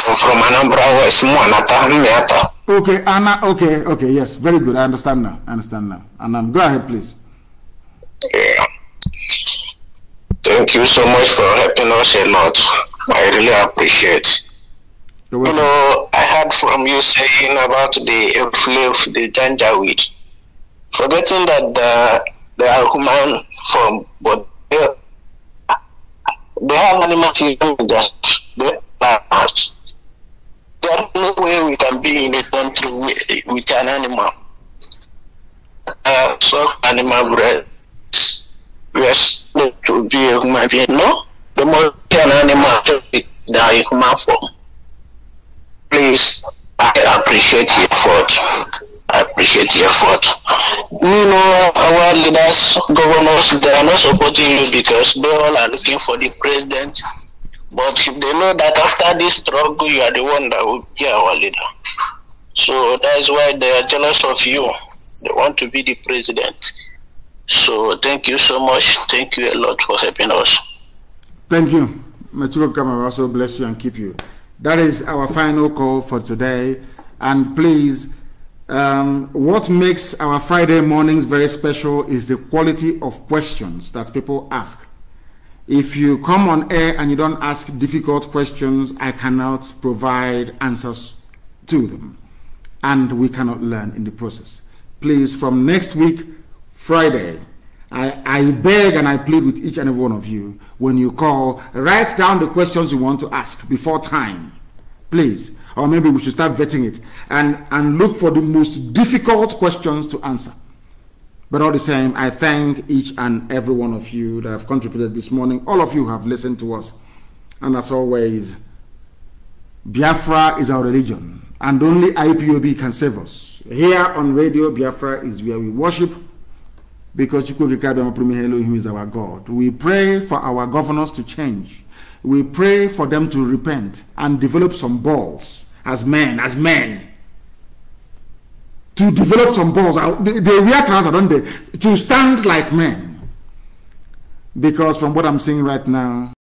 I'm from Anambra West, Muanata. Okay, Anna. Okay, yes, very good. I understand now. And go ahead, please. Yeah. Thank you so much for helping us a lot. I really appreciate. You know, I heard from you saying about the fluff, the janjaweed. Forgetting that they are human form, but they have animals in that they are. There's no way we can be in a country with an animal. So animal bread. We are supposed to be a human being. No, the more an animal they are in human form. Please, I appreciate your effort. You know, our leaders, governors, they are not supporting you because they all are looking for the president. But if they know that after this struggle, you are the one that will be our leader. So that is why they are jealous of you. They want to be the president. So thank you so much. Thank you a lot for helping us. Thank you. May God also bless you and keep you. That is our final call for today. And please, what makes our Friday mornings very special is the quality of questions that people ask. If you come on air and you don't ask difficult questions, I cannot provide answers to them. And we cannot learn in the process. Please, from next week, Friday, I beg and I plead with each and every one of you, when you call, write down the questions you want to ask before time, please. Or maybe we should start vetting it and look for the most difficult questions to answer. But all the same, I thank each and every one of you that have contributed this morning. All of you have listened to us. And as always, Biafra is our religion, and only IPOB can save us. Here on Radio Biafra is where we worship, because Him is our God. We pray for our governors to change. We pray for them to repent and develop some balls as men. To develop some balls. They wear trousers, don't they? To stand like men. Because from what I'm seeing right now,